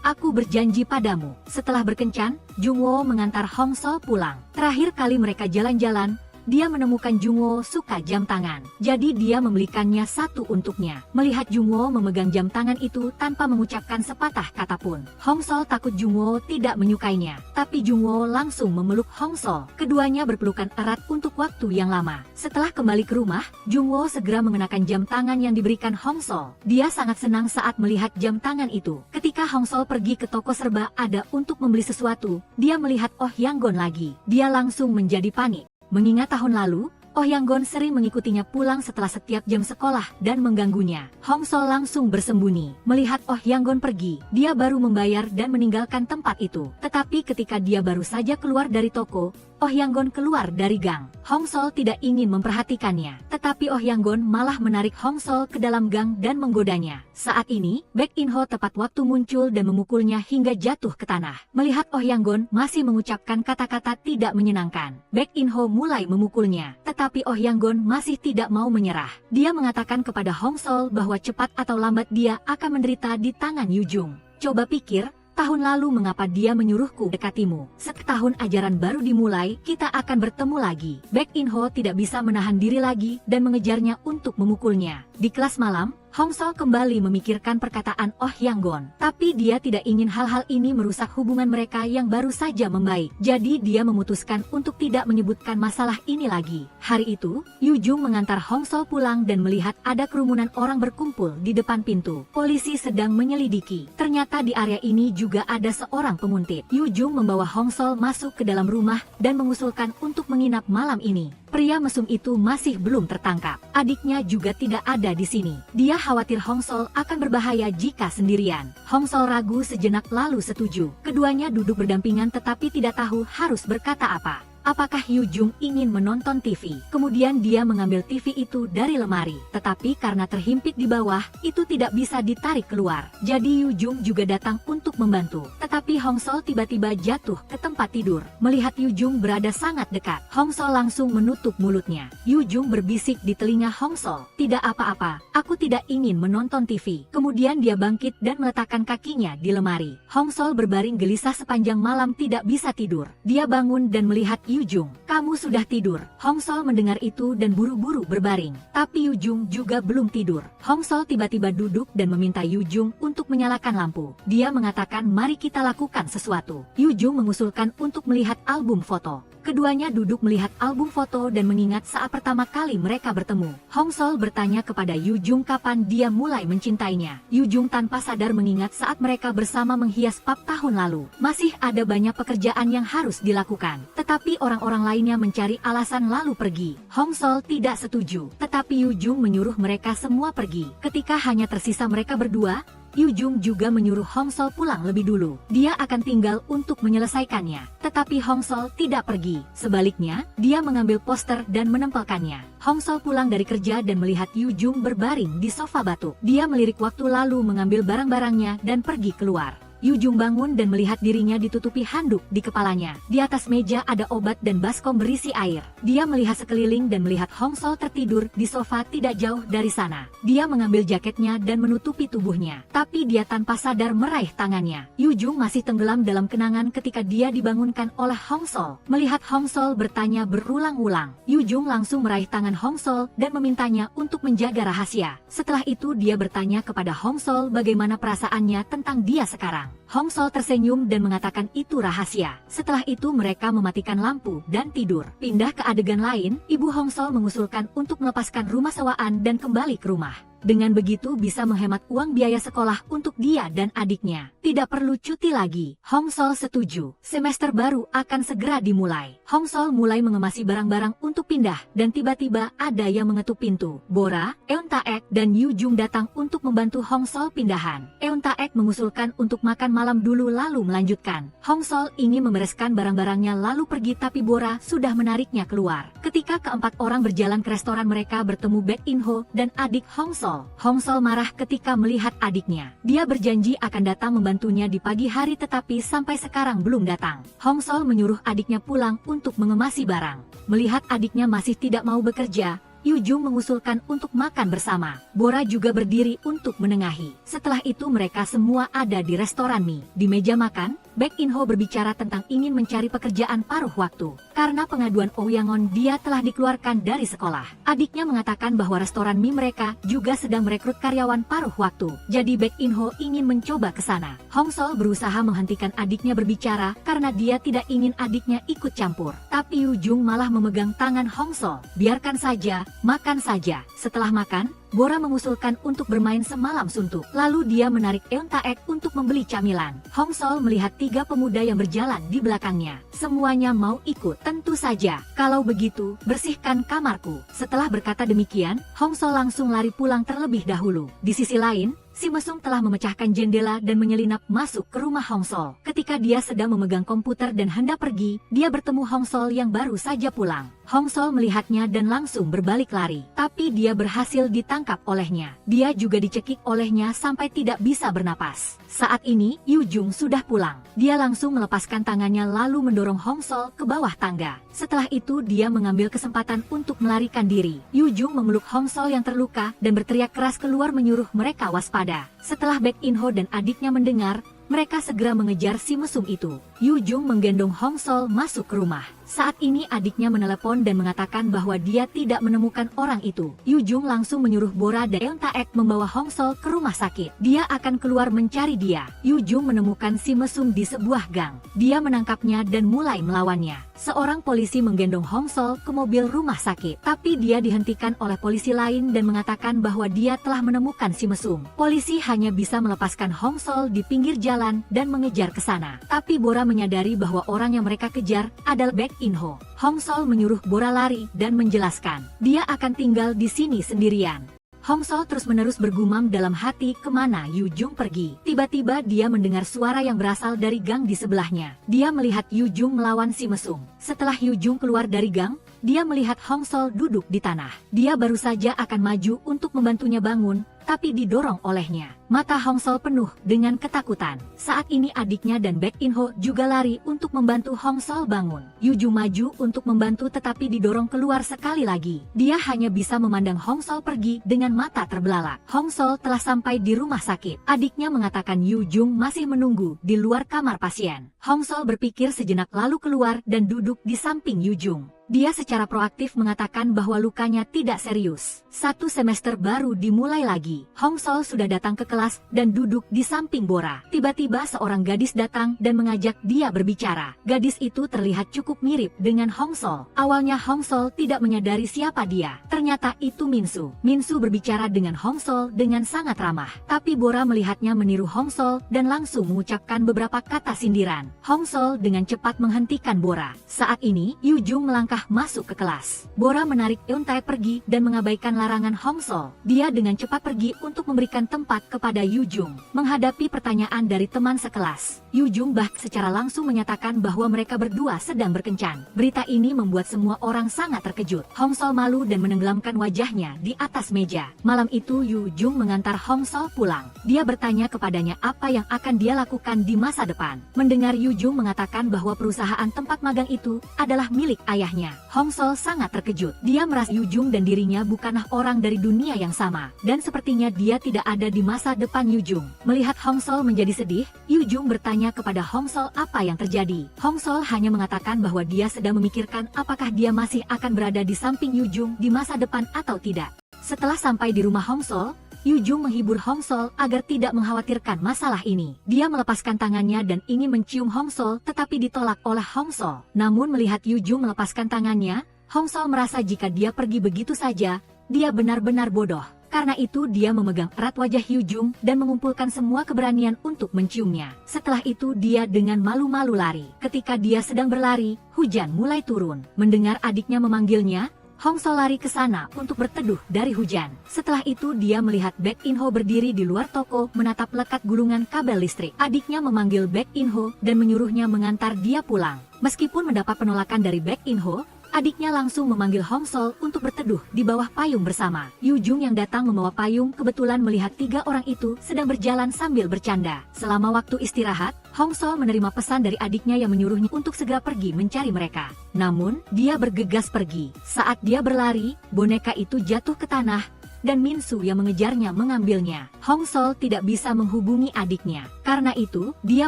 Speaker 1: Aku berjanji padamu." Setelah berkencan, Jung Wo mengantar Hong Sol pulang. Terakhir kali mereka jalan-jalan, dia menemukan Jung Wo suka jam tangan. Jadi dia membelikannya satu untuknya. Melihat Jung Wo memegang jam tangan itu tanpa mengucapkan sepatah kata pun, Hong Sol takut Jung Wo tidak menyukainya. Tapi Jung Wo langsung memeluk Hong Sol. Keduanya berpelukan erat untuk waktu yang lama. Setelah kembali ke rumah, Jung Wo segera mengenakan jam tangan yang diberikan Hong Sol. Dia sangat senang saat melihat jam tangan itu. Ketika Hong Sol pergi ke toko serba ada untuk membeli sesuatu, dia melihat Oh Yang-gon lagi. Dia langsung menjadi panik. Mengingat tahun lalu, Oh Yang-gon sering mengikutinya pulang setelah setiap jam sekolah dan mengganggunya. Hong Sol langsung bersembunyi. Melihat Oh Yang-gon pergi, dia baru membayar dan meninggalkan tempat itu. Tetapi ketika dia baru saja keluar dari toko, Oh Yang-gon keluar dari gang. Hong Sol tidak ingin memperhatikannya. Tetapi Oh Yang-gon malah menarik Hong Sol ke dalam gang dan menggodanya. Saat ini, Baek In Ho tepat waktu muncul dan memukulnya hingga jatuh ke tanah. Melihat Oh Yang-gon masih mengucapkan kata-kata tidak menyenangkan, Baek In Ho mulai memukulnya. Tetapi Oh Yang-gon masih tidak mau menyerah. Dia mengatakan kepada Hong Sol bahwa cepat atau lambat dia akan menderita di tangan Yu Jung. Coba pikir, tahun lalu mengapa dia menyuruhku dekatimu? Setahun ajaran baru dimulai, kita akan bertemu lagi. Baek In Ho tidak bisa menahan diri lagi dan mengejarnya untuk memukulnya. Di kelas malam, Hong Sol kembali memikirkan perkataan Oh Yang-gon. Tapi dia tidak ingin hal-hal ini merusak hubungan mereka yang baru saja membaik. Jadi dia memutuskan untuk tidak menyebutkan masalah ini lagi. Hari itu, Yu Jung mengantar Hong Sol pulang dan melihat ada kerumunan orang berkumpul di depan pintu. Polisi sedang menyelidiki. Ternyata di area ini juga ada seorang pemuntit. Yu Jung membawa Hong Sol masuk ke dalam rumah dan mengusulkan untuk menginap malam ini. Pria mesum itu masih belum tertangkap. Adiknya juga tidak ada di sini. Dia khawatir Hong Sol akan berbahaya jika sendirian. Hong Sol ragu sejenak lalu setuju. Keduanya duduk berdampingan tetapi tidak tahu harus berkata apa. Apakah Yu Jung ingin menonton TV? Kemudian dia mengambil TV itu dari lemari. Tetapi karena terhimpit di bawah, itu tidak bisa ditarik keluar. Jadi Yu Jung juga datang untuk membantu. Tetapi Hong Sol tiba-tiba jatuh ke tempat tidur. Melihat Yu Jung berada sangat dekat, Hong Sol langsung menutup mulutnya. Yu Jung berbisik di telinga Hong Sol, "Tidak apa-apa, aku tidak ingin menonton TV." Kemudian dia bangkit dan meletakkan kakinya di lemari. Hong Sol berbaring gelisah sepanjang malam tidak bisa tidur. Dia bangun dan melihat Yu Jung. "Kamu sudah tidur." Hong Sol mendengar itu dan buru-buru berbaring. Tapi Yu Jung juga belum tidur. Hong Sol tiba-tiba duduk dan meminta Yu Jung untuk menyalakan lampu. Dia mengatakan, "Mari kita lakukan sesuatu." Yu Jung mengusulkan untuk melihat album foto. Keduanya duduk melihat album foto dan mengingat saat pertama kali mereka bertemu. Hong Sol bertanya kepada Yu Jung kapan dia mulai mencintainya. Yu Jung tanpa sadar mengingat saat mereka bersama menghias pub tahun lalu. Masih ada banyak pekerjaan yang harus dilakukan. Tetapi orang-orang lainnya mencari alasan lalu pergi. Hong Sol tidak setuju. Tetapi Yu Jung menyuruh mereka semua pergi. Ketika hanya tersisa mereka berdua, Yu Jung juga menyuruh Hong Sol pulang lebih dulu. Dia akan tinggal untuk menyelesaikannya. Tetapi Hong Sol tidak pergi. Sebaliknya, dia mengambil poster dan menempelkannya. Hong Sol pulang dari kerja dan melihat Yu Jung berbaring di sofa batu. Dia melirik waktu lalu mengambil barang-barangnya dan pergi keluar. Yu Jung bangun dan melihat dirinya ditutupi handuk di kepalanya. Di atas meja ada obat dan baskom berisi air. Dia melihat sekeliling dan melihat Hong Sol tertidur di sofa tidak jauh dari sana. Dia mengambil jaketnya dan menutupi tubuhnya. Tapi dia tanpa sadar meraih tangannya. Yu Jung masih tenggelam dalam kenangan ketika dia dibangunkan oleh Hong Sol. Melihat Hong Sol bertanya berulang-ulang, Yu Jung langsung meraih tangan Hong Sol dan memintanya untuk menjaga rahasia. Setelah itu dia bertanya kepada Hong Sol bagaimana perasaannya tentang dia sekarang. Hong Sol tersenyum dan mengatakan itu rahasia. Setelah itu mereka mematikan lampu dan tidur. Pindah ke adegan lain, Ibu Hong Sol mengusulkan untuk melepaskan rumah sewaan dan kembali ke rumah. Dengan begitu bisa menghemat uang biaya sekolah untuk dia dan adiknya. Tidak perlu cuti lagi. Hong Sol setuju. Semester baru akan segera dimulai. Hong Sol mulai mengemasi barang-barang untuk pindah dan tiba-tiba ada yang mengetuk pintu. Bora, Eun Taek, dan Yu Jung datang untuk membantu Hong Sol pindahan. Eun Taek mengusulkan untuk makan malam dulu lalu melanjutkan. Hong Sol ingin membereskan barang-barangnya lalu pergi tapi Bora sudah menariknya keluar. Ketika keempat orang berjalan ke restoran mereka bertemu Baek In Ho dan adik Hong Sol. Hong Sol marah ketika melihat adiknya. Dia berjanji akan datang membantunya di pagi hari tetapi sampai sekarang belum datang. Hong Sol menyuruh adiknya pulang untuk mengemasi barang. Melihat adiknya masih tidak mau bekerja, Yu Jung mengusulkan untuk makan bersama. Bora juga berdiri untuk menengahi. Setelah itu mereka semua ada di restoran mie. Di meja makan, Baek In Ho berbicara tentang ingin mencari pekerjaan paruh waktu. Karena pengaduan Oh Yangon dia telah dikeluarkan dari sekolah. Adiknya mengatakan bahwa restoran mie mereka juga sedang merekrut karyawan paruh waktu. Jadi Baek In Ho ingin mencoba ke sana. Hong Sol berusaha menghentikan adiknya berbicara karena dia tidak ingin adiknya ikut campur. Tapi Yu Jung malah memegang tangan Hong Sol. Biarkan saja, makan saja. Setelah makan, Bora mengusulkan untuk bermain semalam suntuk. Lalu dia menarik Eun Taek untuk membeli camilan. Hong Sol melihat tiga pemuda yang berjalan di belakangnya. Semuanya mau ikut. Tentu saja. Kalau begitu, bersihkan kamarku. Setelah berkata demikian, Hong Sol langsung lari pulang terlebih dahulu. Di sisi lain, si mesum telah memecahkan jendela dan menyelinap masuk ke rumah Hong Sol. Ketika dia sedang memegang komputer dan hendak pergi, dia bertemu Hong Sol yang baru saja pulang. Hong Sol melihatnya dan langsung berbalik lari. Tapi dia berhasil ditangkap olehnya. Dia juga dicekik olehnya sampai tidak bisa bernapas. Saat ini, Yu Jung sudah pulang. Dia langsung melepaskan tangannya lalu mendorong Hong Sol ke bawah tangga. Setelah itu dia mengambil kesempatan untuk melarikan diri. Yu Jung memeluk Hong Sol yang terluka dan berteriak keras keluar menyuruh mereka waspada. Setelah Baek In Ho dan adiknya mendengar, mereka segera mengejar si mesum itu. Yu Jung menggendong Hong Sol masuk ke rumah. Saat ini adiknya menelepon dan mengatakan bahwa dia tidak menemukan orang itu. Yu Jung langsung menyuruh Bora dan Eun Taek membawa Hong Sol ke rumah sakit. Dia akan keluar mencari dia. Yu Jung menemukan si mesum di sebuah gang. Dia menangkapnya dan mulai melawannya. Seorang polisi menggendong Hong Sol ke mobil rumah sakit. Tapi dia dihentikan oleh polisi lain dan mengatakan bahwa dia telah menemukan si mesum. Polisi hanya bisa melepaskan Hong Sol di pinggir jalan dan mengejar ke sana. Tapi Bora menyadari bahwa orang yang mereka kejar adalah Baek Baek In-ho. Hong Sol menyuruh Bora lari dan menjelaskan, dia akan tinggal di sini sendirian. Hong Sol terus-menerus bergumam dalam hati kemana Yu Jung pergi. Tiba-tiba dia mendengar suara yang berasal dari gang di sebelahnya. Dia melihat Yu Jung melawan si mesum. Setelah Yu Jung keluar dari gang, dia melihat Hong Sol duduk di tanah. Dia baru saja akan maju untuk membantunya bangun, tapi didorong olehnya. Mata Hong Sol penuh dengan ketakutan. Saat ini adiknya dan Baek In-ho juga lari untuk membantu Hong Sol bangun. Yu Jung maju untuk membantu tetapi didorong keluar sekali lagi. Dia hanya bisa memandang Hong Sol pergi dengan mata terbelalak. Hong Sol telah sampai di rumah sakit. Adiknya mengatakan Yu Jung masih menunggu di luar kamar pasien. Hong Sol berpikir sejenak lalu keluar dan duduk di samping Yu Jung. Dia secara proaktif mengatakan bahwa lukanya tidak serius. 1 semester baru dimulai lagi. Hong Sol sudah datang ke kelas dan duduk di samping Bora. Tiba-tiba seorang gadis datang dan mengajak dia berbicara. Gadis itu terlihat cukup mirip dengan Hong Sol. Awalnya Hong Sol tidak menyadari siapa dia. Ternyata itu Minsu. Minsu berbicara dengan Hong Sol dengan sangat ramah. Tapi Bora melihatnya meniru Hong Sol dan langsung mengucapkan beberapa kata sindiran. Hong Sol dengan cepat menghentikan Bora. Saat ini, Yu Jung melangkah masuk ke kelas. Bora menarik Eun-tae pergi dan mengabaikan larangan Hong Sol. Dia dengan cepat pergi untuk memberikan tempat kepada Yu Jung. Menghadapi pertanyaan dari teman sekelas, Yu Jung secara langsung menyatakan bahwa mereka berdua sedang berkencan. Berita ini membuat semua orang sangat terkejut. Hong Sol malu dan menenggelamkan wajahnya di atas meja. Malam itu Yu Jung mengantar Hong Sol pulang. Dia bertanya kepadanya apa yang akan dia lakukan di masa depan. Mendengar Yu Jung mengatakan bahwa perusahaan tempat magang itu adalah milik ayahnya, Hong Sol sangat terkejut. Dia merasa Yu Jung dan dirinya bukanlah orang dari dunia yang sama, dan sepertinya dia tidak ada di masa depan Yu Jung. Melihat Hong Sol menjadi sedih, Yu Jung bertanya kepada Hong Sol apa yang terjadi. Hong Sol hanya mengatakan bahwa dia sedang memikirkan apakah dia masih akan berada di samping Yu Jung di masa depan atau tidak. Setelah sampai di rumah Hong Sol, Yu Jung menghibur Hong Sol agar tidak mengkhawatirkan masalah ini. Dia melepaskan tangannya dan ingin mencium Hong Sol tetapi ditolak oleh Hong Sol. Namun melihat Yu Jung melepaskan tangannya, Hong Sol merasa jika dia pergi begitu saja, dia benar-benar bodoh. Karena itu dia memegang erat wajah Yu Jung dan mengumpulkan semua keberanian untuk menciumnya. Setelah itu dia dengan malu-malu lari. Ketika dia sedang berlari, hujan mulai turun. Mendengar adiknya memanggilnya, Hong Sol lari ke sana untuk berteduh dari hujan. Setelah itu dia melihat Baek In-ho berdiri di luar toko menatap lekat gulungan kabel listrik. Adiknya memanggil Baek In-ho dan menyuruhnya mengantar dia pulang. Meskipun mendapat penolakan dari Baek In-ho, adiknya langsung memanggil Hong Sol untuk berteduh di bawah payung bersama. Yu Jung yang datang membawa payung kebetulan melihat 3 orang itu sedang berjalan sambil bercanda. Selama waktu istirahat, Hong Sol menerima pesan dari adiknya yang menyuruhnya untuk segera pergi mencari mereka. Namun, dia bergegas pergi. Saat dia berlari, boneka itu jatuh ke tanah, dan Minsu yang mengejarnya mengambilnya. Hong Sol tidak bisa menghubungi adiknya. Karena itu, dia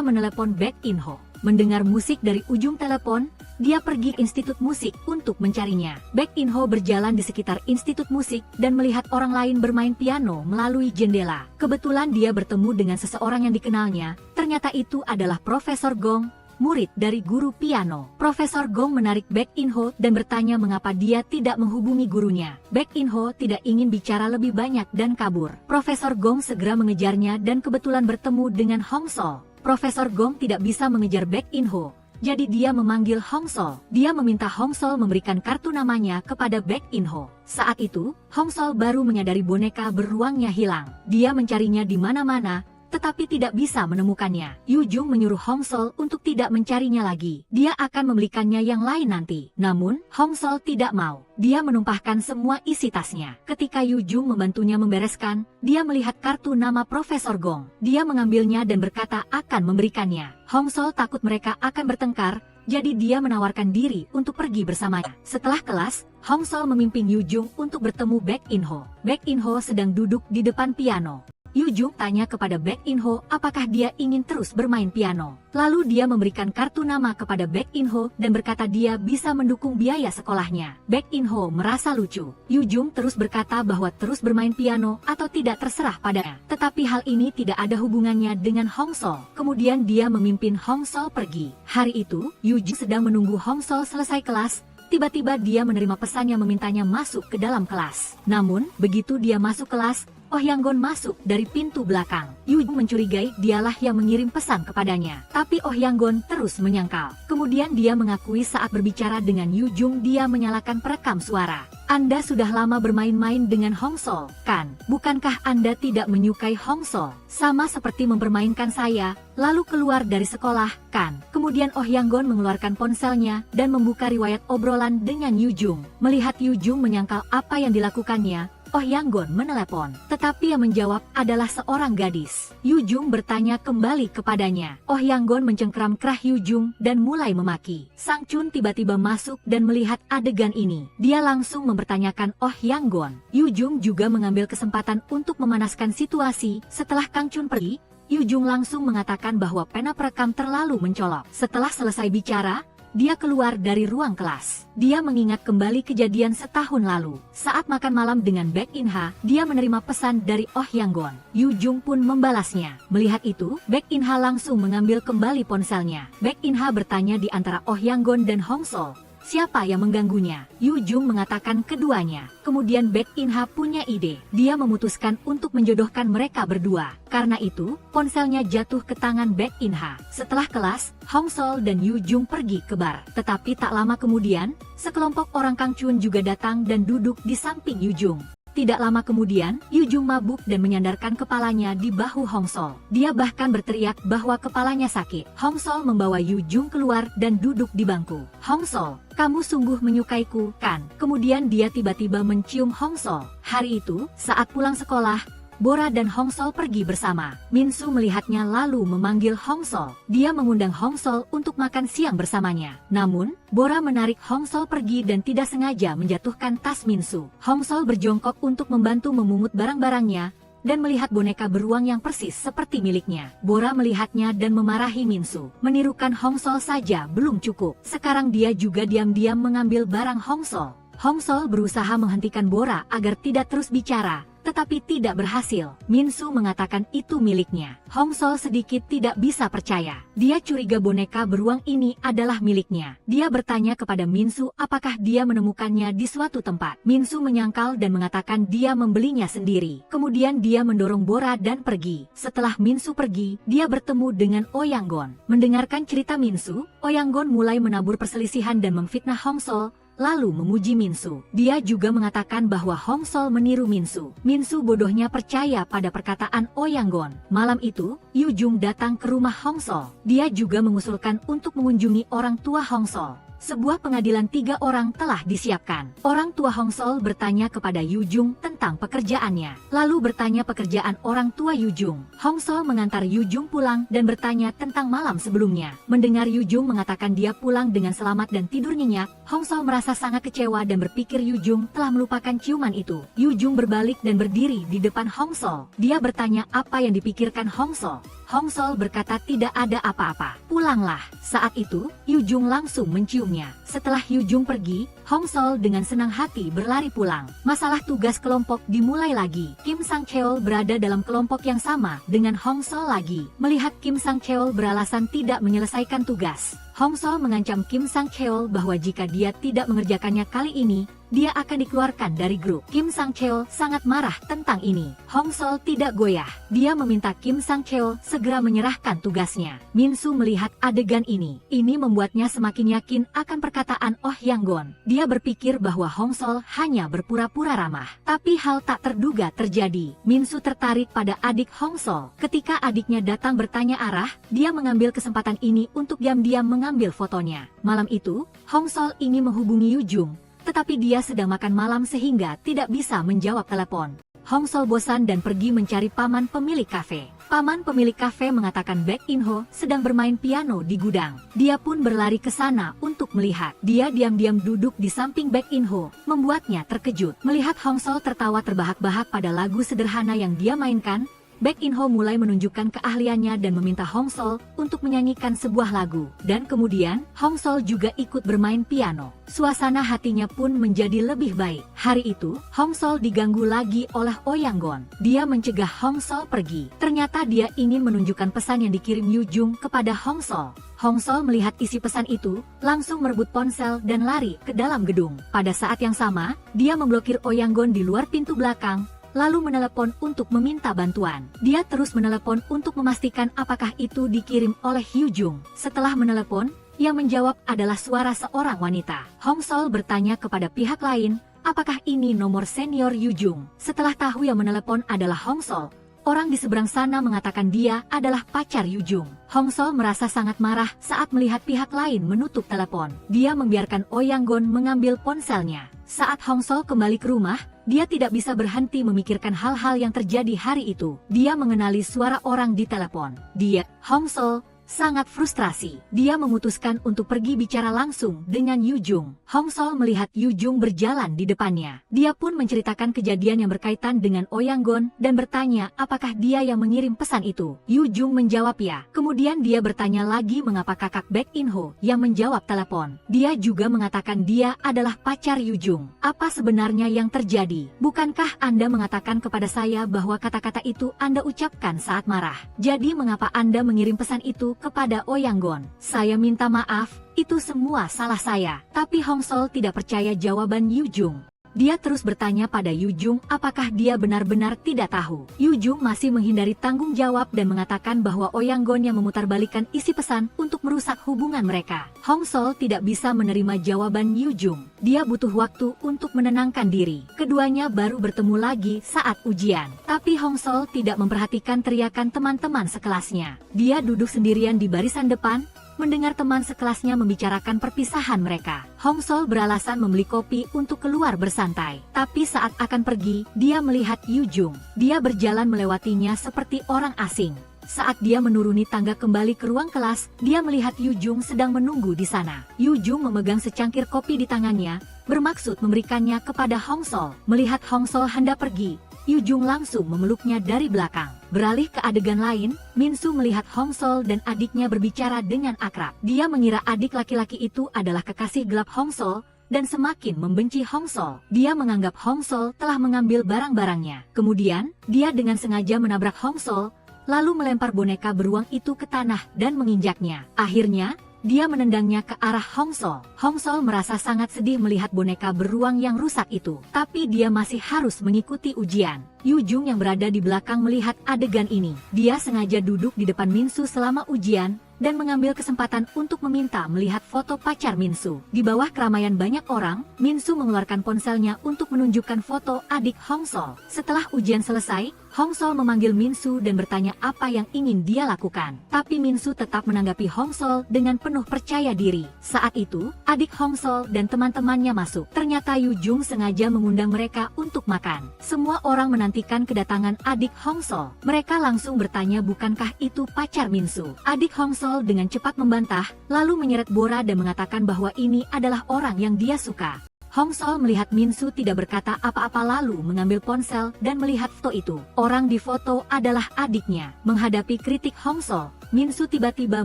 Speaker 1: menelepon Baek In-ho. Mendengar musik dari ujung telepon, dia pergi ke institut musik untuk mencarinya. Baek In-ho berjalan di sekitar institut musik dan melihat orang lain bermain piano melalui jendela. Kebetulan dia bertemu dengan seseorang yang dikenalnya. Ternyata itu adalah Profesor Gong, murid dari guru piano. Profesor Gong menarik Baek In-ho dan bertanya mengapa dia tidak menghubungi gurunya. Baek In-ho tidak ingin bicara lebih banyak dan kabur. Profesor Gong segera mengejarnya dan kebetulan bertemu dengan Hong Sol. Profesor Gong tidak bisa mengejar Baek In-ho, jadi dia memanggil Hong Sol. Dia meminta Hong Sol memberikan kartu namanya kepada Baek In-ho. Saat itu, Hong Sol baru menyadari boneka beruangnya hilang. Dia mencarinya di mana-mana, tetapi tidak bisa menemukannya. Yu Jung menyuruh Hong Sol untuk tidak mencarinya lagi. Dia akan membelikannya yang lain nanti. Namun, Hong Sol tidak mau. Dia menumpahkan semua isi tasnya. Ketika Yu Jung membantunya membereskan, dia melihat kartu nama Profesor Gong. Dia mengambilnya dan berkata akan memberikannya. Hong Sol takut mereka akan bertengkar, jadi dia menawarkan diri untuk pergi bersamanya. Setelah kelas, Hong Sol memimpin Yu Jung untuk bertemu Baek In-ho. Baek In-ho sedang duduk di depan piano. Yu Jung tanya kepada Baek In-ho apakah dia ingin terus bermain piano. Lalu dia memberikan kartu nama kepada Baek In-ho dan berkata dia bisa mendukung biaya sekolahnya. Baek In-ho merasa lucu. Yu Jung terus berkata bahwa terus bermain piano atau tidak terserah padanya. Tetapi hal ini tidak ada hubungannya dengan Hong Sol. Kemudian dia memimpin Hong Sol pergi. Hari itu, Yu Jung sedang menunggu Hong Sol selesai kelas, tiba-tiba dia menerima pesan yang memintanya masuk ke dalam kelas. Namun, begitu dia masuk kelas, Oh Yang-gon masuk dari pintu belakang. Yu-jung mencurigai dialah yang mengirim pesan kepadanya. Tapi Oh Yang-gon terus menyangkal. Kemudian dia mengakui saat berbicara dengan Yu-jung dia menyalakan perekam suara. Anda sudah lama bermain-main dengan Hong Sol, kan? Bukankah Anda tidak menyukai Hong Sol? Sama seperti mempermainkan saya, lalu keluar dari sekolah, kan? Kemudian Oh Yang-gon mengeluarkan ponselnya dan membuka riwayat obrolan dengan Yu-jung. Melihat Yu-jung menyangkal apa yang dilakukannya, Oh Yang-gon menelepon, tetapi yang menjawab adalah seorang gadis. Yu-jung bertanya kembali kepadanya. Oh Yang-gon mencengkeram kerah Yu-jung dan mulai memaki. Sang Chun tiba-tiba masuk dan melihat adegan ini. Dia langsung mempertanyakan Oh Yang-gon. Yu-jung juga mengambil kesempatan untuk memanaskan situasi. Setelah Kang Chun pergi, Yu-jung langsung mengatakan bahwa pena perekam terlalu mencolok. Setelah selesai bicara, dia keluar dari ruang kelas. Dia mengingat kembali kejadian setahun lalu. Saat makan malam dengan Baek In-ha, dia menerima pesan dari Oh Yang-gon. Yu-jung pun membalasnya. Melihat itu, Baek In-ha langsung mengambil kembali ponselnya. Baek In-ha bertanya di antara Oh Yang-gon dan Hong Sol, siapa yang mengganggunya? Yu-jung mengatakan keduanya. Kemudian Baek In-ha punya ide. Dia memutuskan untuk menjodohkan mereka berdua. Karena itu, ponselnya jatuh ke tangan Baek In-ha. Setelah kelas, Hong Sol dan Yu-jung pergi ke bar. Tetapi tak lama kemudian, sekelompok orang Kang Chun juga datang dan duduk di samping Yu-jung. Tidak lama kemudian, Yu-jung mabuk dan menyandarkan kepalanya di bahu Hong Sol. Dia bahkan berteriak bahwa kepalanya sakit. Hong Sol membawa Yu-jung keluar dan duduk di bangku. Hong Sol, kamu sungguh menyukaiku, kan? Kemudian dia tiba-tiba mencium Hong Sol. Hari itu, saat pulang sekolah, Bora dan Hong Sol pergi bersama. Min-su melihatnya lalu memanggil Hong Sol. Dia mengundang Hong Sol untuk makan siang bersamanya. Namun, Bora menarik Hong Sol pergi dan tidak sengaja menjatuhkan tas Min-su. Hong Sol berjongkok untuk membantu memungut barang-barangnya dan melihat boneka beruang yang persis seperti miliknya. Bora melihatnya dan memarahi Min-su. Menirukan Hong Sol saja belum cukup. Sekarang dia juga diam-diam mengambil barang Hong Sol. Hong Sol berusaha menghentikan Bora agar tidak terus bicara, tetapi tidak berhasil. Min-su mengatakan itu miliknya. Hong Sol sedikit tidak bisa percaya. Dia curiga boneka beruang ini adalah miliknya. Dia bertanya kepada Min-su apakah dia menemukannya di suatu tempat. Min-su menyangkal dan mengatakan dia membelinya sendiri. Kemudian dia mendorong Bora dan pergi. Setelah Min-su pergi, dia bertemu dengan Oh Yang-gon. Mendengarkan cerita Min-su, Oh Yang-gon mulai menabur perselisihan dan memfitnah Hong Sol, lalu memuji Min-su. Dia juga mengatakan bahwa Hong Sol meniru Min-su. Min-su bodohnya percaya pada perkataan Oh Yang-gon. Malam itu, Yu-jung datang ke rumah Hong Sol. Dia juga mengusulkan untuk mengunjungi orang tua Hong Sol. Sebuah pengadilan 3 orang telah disiapkan. Orang tua Hong Sol bertanya kepada Yu-jung tentang pekerjaannya. Lalu bertanya pekerjaan orang tua Yu-jung. Hong Sol mengantar Yu-jung pulang dan bertanya tentang malam sebelumnya. Mendengar Yu-jung mengatakan dia pulang dengan selamat dan tidur nyenyak, Hong Sol merasa sangat kecewa dan berpikir Yu-jung telah melupakan ciuman itu. Yu-jung berbalik dan berdiri di depan Hong Sol. Dia bertanya apa yang dipikirkan Hong Sol. Hong Sol berkata tidak ada apa-apa. Pulanglah. Saat itu, Yu-jung langsung menciumnya. Setelah Yu-jung pergi, Hong Sol dengan senang hati berlari pulang. Masalah tugas kelompok dimulai lagi. Kim Sang-cheol berada dalam kelompok yang sama dengan Hong Sol lagi. Melihat Kim Sang-cheol beralasan tidak menyelesaikan tugas, Hong Sol mengancam Kim Sang-cheol bahwa jika dia tidak mengerjakannya kali ini, dia akan dikeluarkan dari grup. Kim Sang-cheol sangat marah tentang ini. Hong Sol tidak goyah. Dia meminta Kim Sang-cheol segera menyerahkan tugasnya. Min-su melihat adegan ini. Ini membuatnya semakin yakin akan perkataan Oh Yang-gon. Dia berpikir bahwa Hong Sol hanya berpura-pura ramah. Tapi hal tak terduga terjadi. Min-su tertarik pada adik Hong Sol. Ketika adiknya datang bertanya arah, dia mengambil kesempatan ini untuk diam-diam mengambil fotonya. Malam itu, Hong Sol ingin menghubungi Yu-jung, tetapi dia sedang makan malam sehingga tidak bisa menjawab telepon. Hong Sol bosan dan pergi mencari paman pemilik kafe. Paman pemilik kafe mengatakan Baek In-ho sedang bermain piano di gudang. Dia pun berlari ke sana untuk melihat. Dia diam-diam duduk di samping Baek In-ho, membuatnya terkejut. Melihat Hong Sol tertawa terbahak-bahak pada lagu sederhana yang dia mainkan, Baek In-ho mulai menunjukkan keahliannya dan meminta Hong Sol untuk menyanyikan sebuah lagu. Dan kemudian, Hong Sol juga ikut bermain piano. Suasana hatinya pun menjadi lebih baik. Hari itu, Hong Sol diganggu lagi oleh Oh Yang-gon. Dia mencegah Hong Sol pergi. Ternyata dia ingin menunjukkan pesan yang dikirim Yu Jung kepada Hong Sol. Hong Sol melihat isi pesan itu, langsung merebut ponsel dan lari ke dalam gedung. Pada saat yang sama, dia memblokir Oh Yang-gon di luar pintu belakang, lalu menelepon untuk meminta bantuan. Dia terus menelepon untuk memastikan apakah itu dikirim oleh Yu Jung. Setelah menelepon, yang menjawab adalah suara seorang wanita. Hong Sol bertanya kepada pihak lain, apakah ini nomor senior Yu Jung? Setelah tahu yang menelepon adalah Hong Sol, orang di seberang sana mengatakan dia adalah pacar Yu Jung. Hong Sol merasa sangat marah saat melihat pihak lain menutup telepon. Dia membiarkan Oh Yang-gon mengambil ponselnya. Saat Hong Sol kembali ke rumah, dia tidak bisa berhenti memikirkan hal-hal yang terjadi hari itu. Dia mengenali suara orang di telepon. Dia, Hong Sol, sangat frustrasi. Dia memutuskan untuk pergi bicara langsung dengan Yu Jung. Hong Sol melihat Yu Jung berjalan di depannya. Dia pun menceritakan kejadian yang berkaitan dengan Oh Yang-gon dan bertanya apakah dia yang mengirim pesan itu. Yu Jung menjawab ya. Kemudian dia bertanya lagi mengapa kakak Baek In-ho yang menjawab telepon. Dia juga mengatakan dia adalah pacar Yu Jung. Apa sebenarnya yang terjadi? Bukankah Anda mengatakan kepada saya bahwa kata-kata itu Anda ucapkan saat marah? Jadi mengapa Anda mengirim pesan itu kepada Oh Yang-gon? Saya minta maaf, itu semua salah saya. Tapi Hong Sol tidak percaya jawaban Yu Jung. Dia terus bertanya pada Yu Jung apakah dia benar-benar tidak tahu. Yu Jung masih menghindari tanggung jawab dan mengatakan bahwa Oh Yang-gon yang memutarbalikkan isi pesan untuk merusak hubungan mereka. Hong Sol tidak bisa menerima jawaban Yu Jung. Dia butuh waktu untuk menenangkan diri. Keduanya baru bertemu lagi saat ujian. Tapi Hong Sol tidak memperhatikan teriakan teman-teman sekelasnya. Dia duduk sendirian di barisan depan, mendengar teman sekelasnya membicarakan perpisahan mereka. Hong Sol beralasan membeli kopi untuk keluar bersantai. Tapi saat akan pergi, dia melihat Yu Jung. Dia berjalan melewatinya seperti orang asing. Saat dia menuruni tangga kembali ke ruang kelas, dia melihat Yu Jung sedang menunggu di sana. Yu Jung memegang secangkir kopi di tangannya, bermaksud memberikannya kepada Hong Sol. Melihat Hong Sol hendak pergi, Yu Jung langsung memeluknya dari belakang. Beralih ke adegan lain, Min Soo melihat Hong Sol dan adiknya berbicara dengan akrab. Dia mengira adik laki-laki itu adalah kekasih gelap Hong Sol, dan semakin membenci Hong Sol. Dia menganggap Hong Sol telah mengambil barang-barangnya. Kemudian, dia dengan sengaja menabrak Hong Sol, lalu melempar boneka beruang itu ke tanah dan menginjaknya. Akhirnya, dia menendangnya ke arah Hong Sol. Hong Sol merasa sangat sedih melihat boneka beruang yang rusak itu. Tapi dia masih harus mengikuti ujian. Yu Jung yang berada di belakang melihat adegan ini. Dia sengaja duduk di depan Min Soo selama ujian, dan mengambil kesempatan untuk meminta melihat foto pacar Min Soo. Di bawah keramaian banyak orang, Min Soo mengeluarkan ponselnya untuk menunjukkan foto adik Hong Sol. Setelah ujian selesai, Hong Sol memanggil Min Soo dan bertanya apa yang ingin dia lakukan. Tapi Min Soo tetap menanggapi Hong Sol dengan penuh percaya diri. Saat itu, adik Hong Sol dan teman-temannya masuk. Ternyata Yu Jung sengaja mengundang mereka untuk makan. Semua orang menantikan kedatangan adik Hong Sol. Mereka langsung bertanya bukankah itu pacar Min Soo. Adik Hong Sol dengan cepat membantah, lalu menyeret Bora dan mengatakan bahwa ini adalah orang yang dia suka. Hong Sol melihat Min Soo tidak berkata apa-apa lalu mengambil ponsel dan melihat foto itu. Orang di foto adalah adiknya. Menghadapi kritik Hong Sol, Min Soo tiba-tiba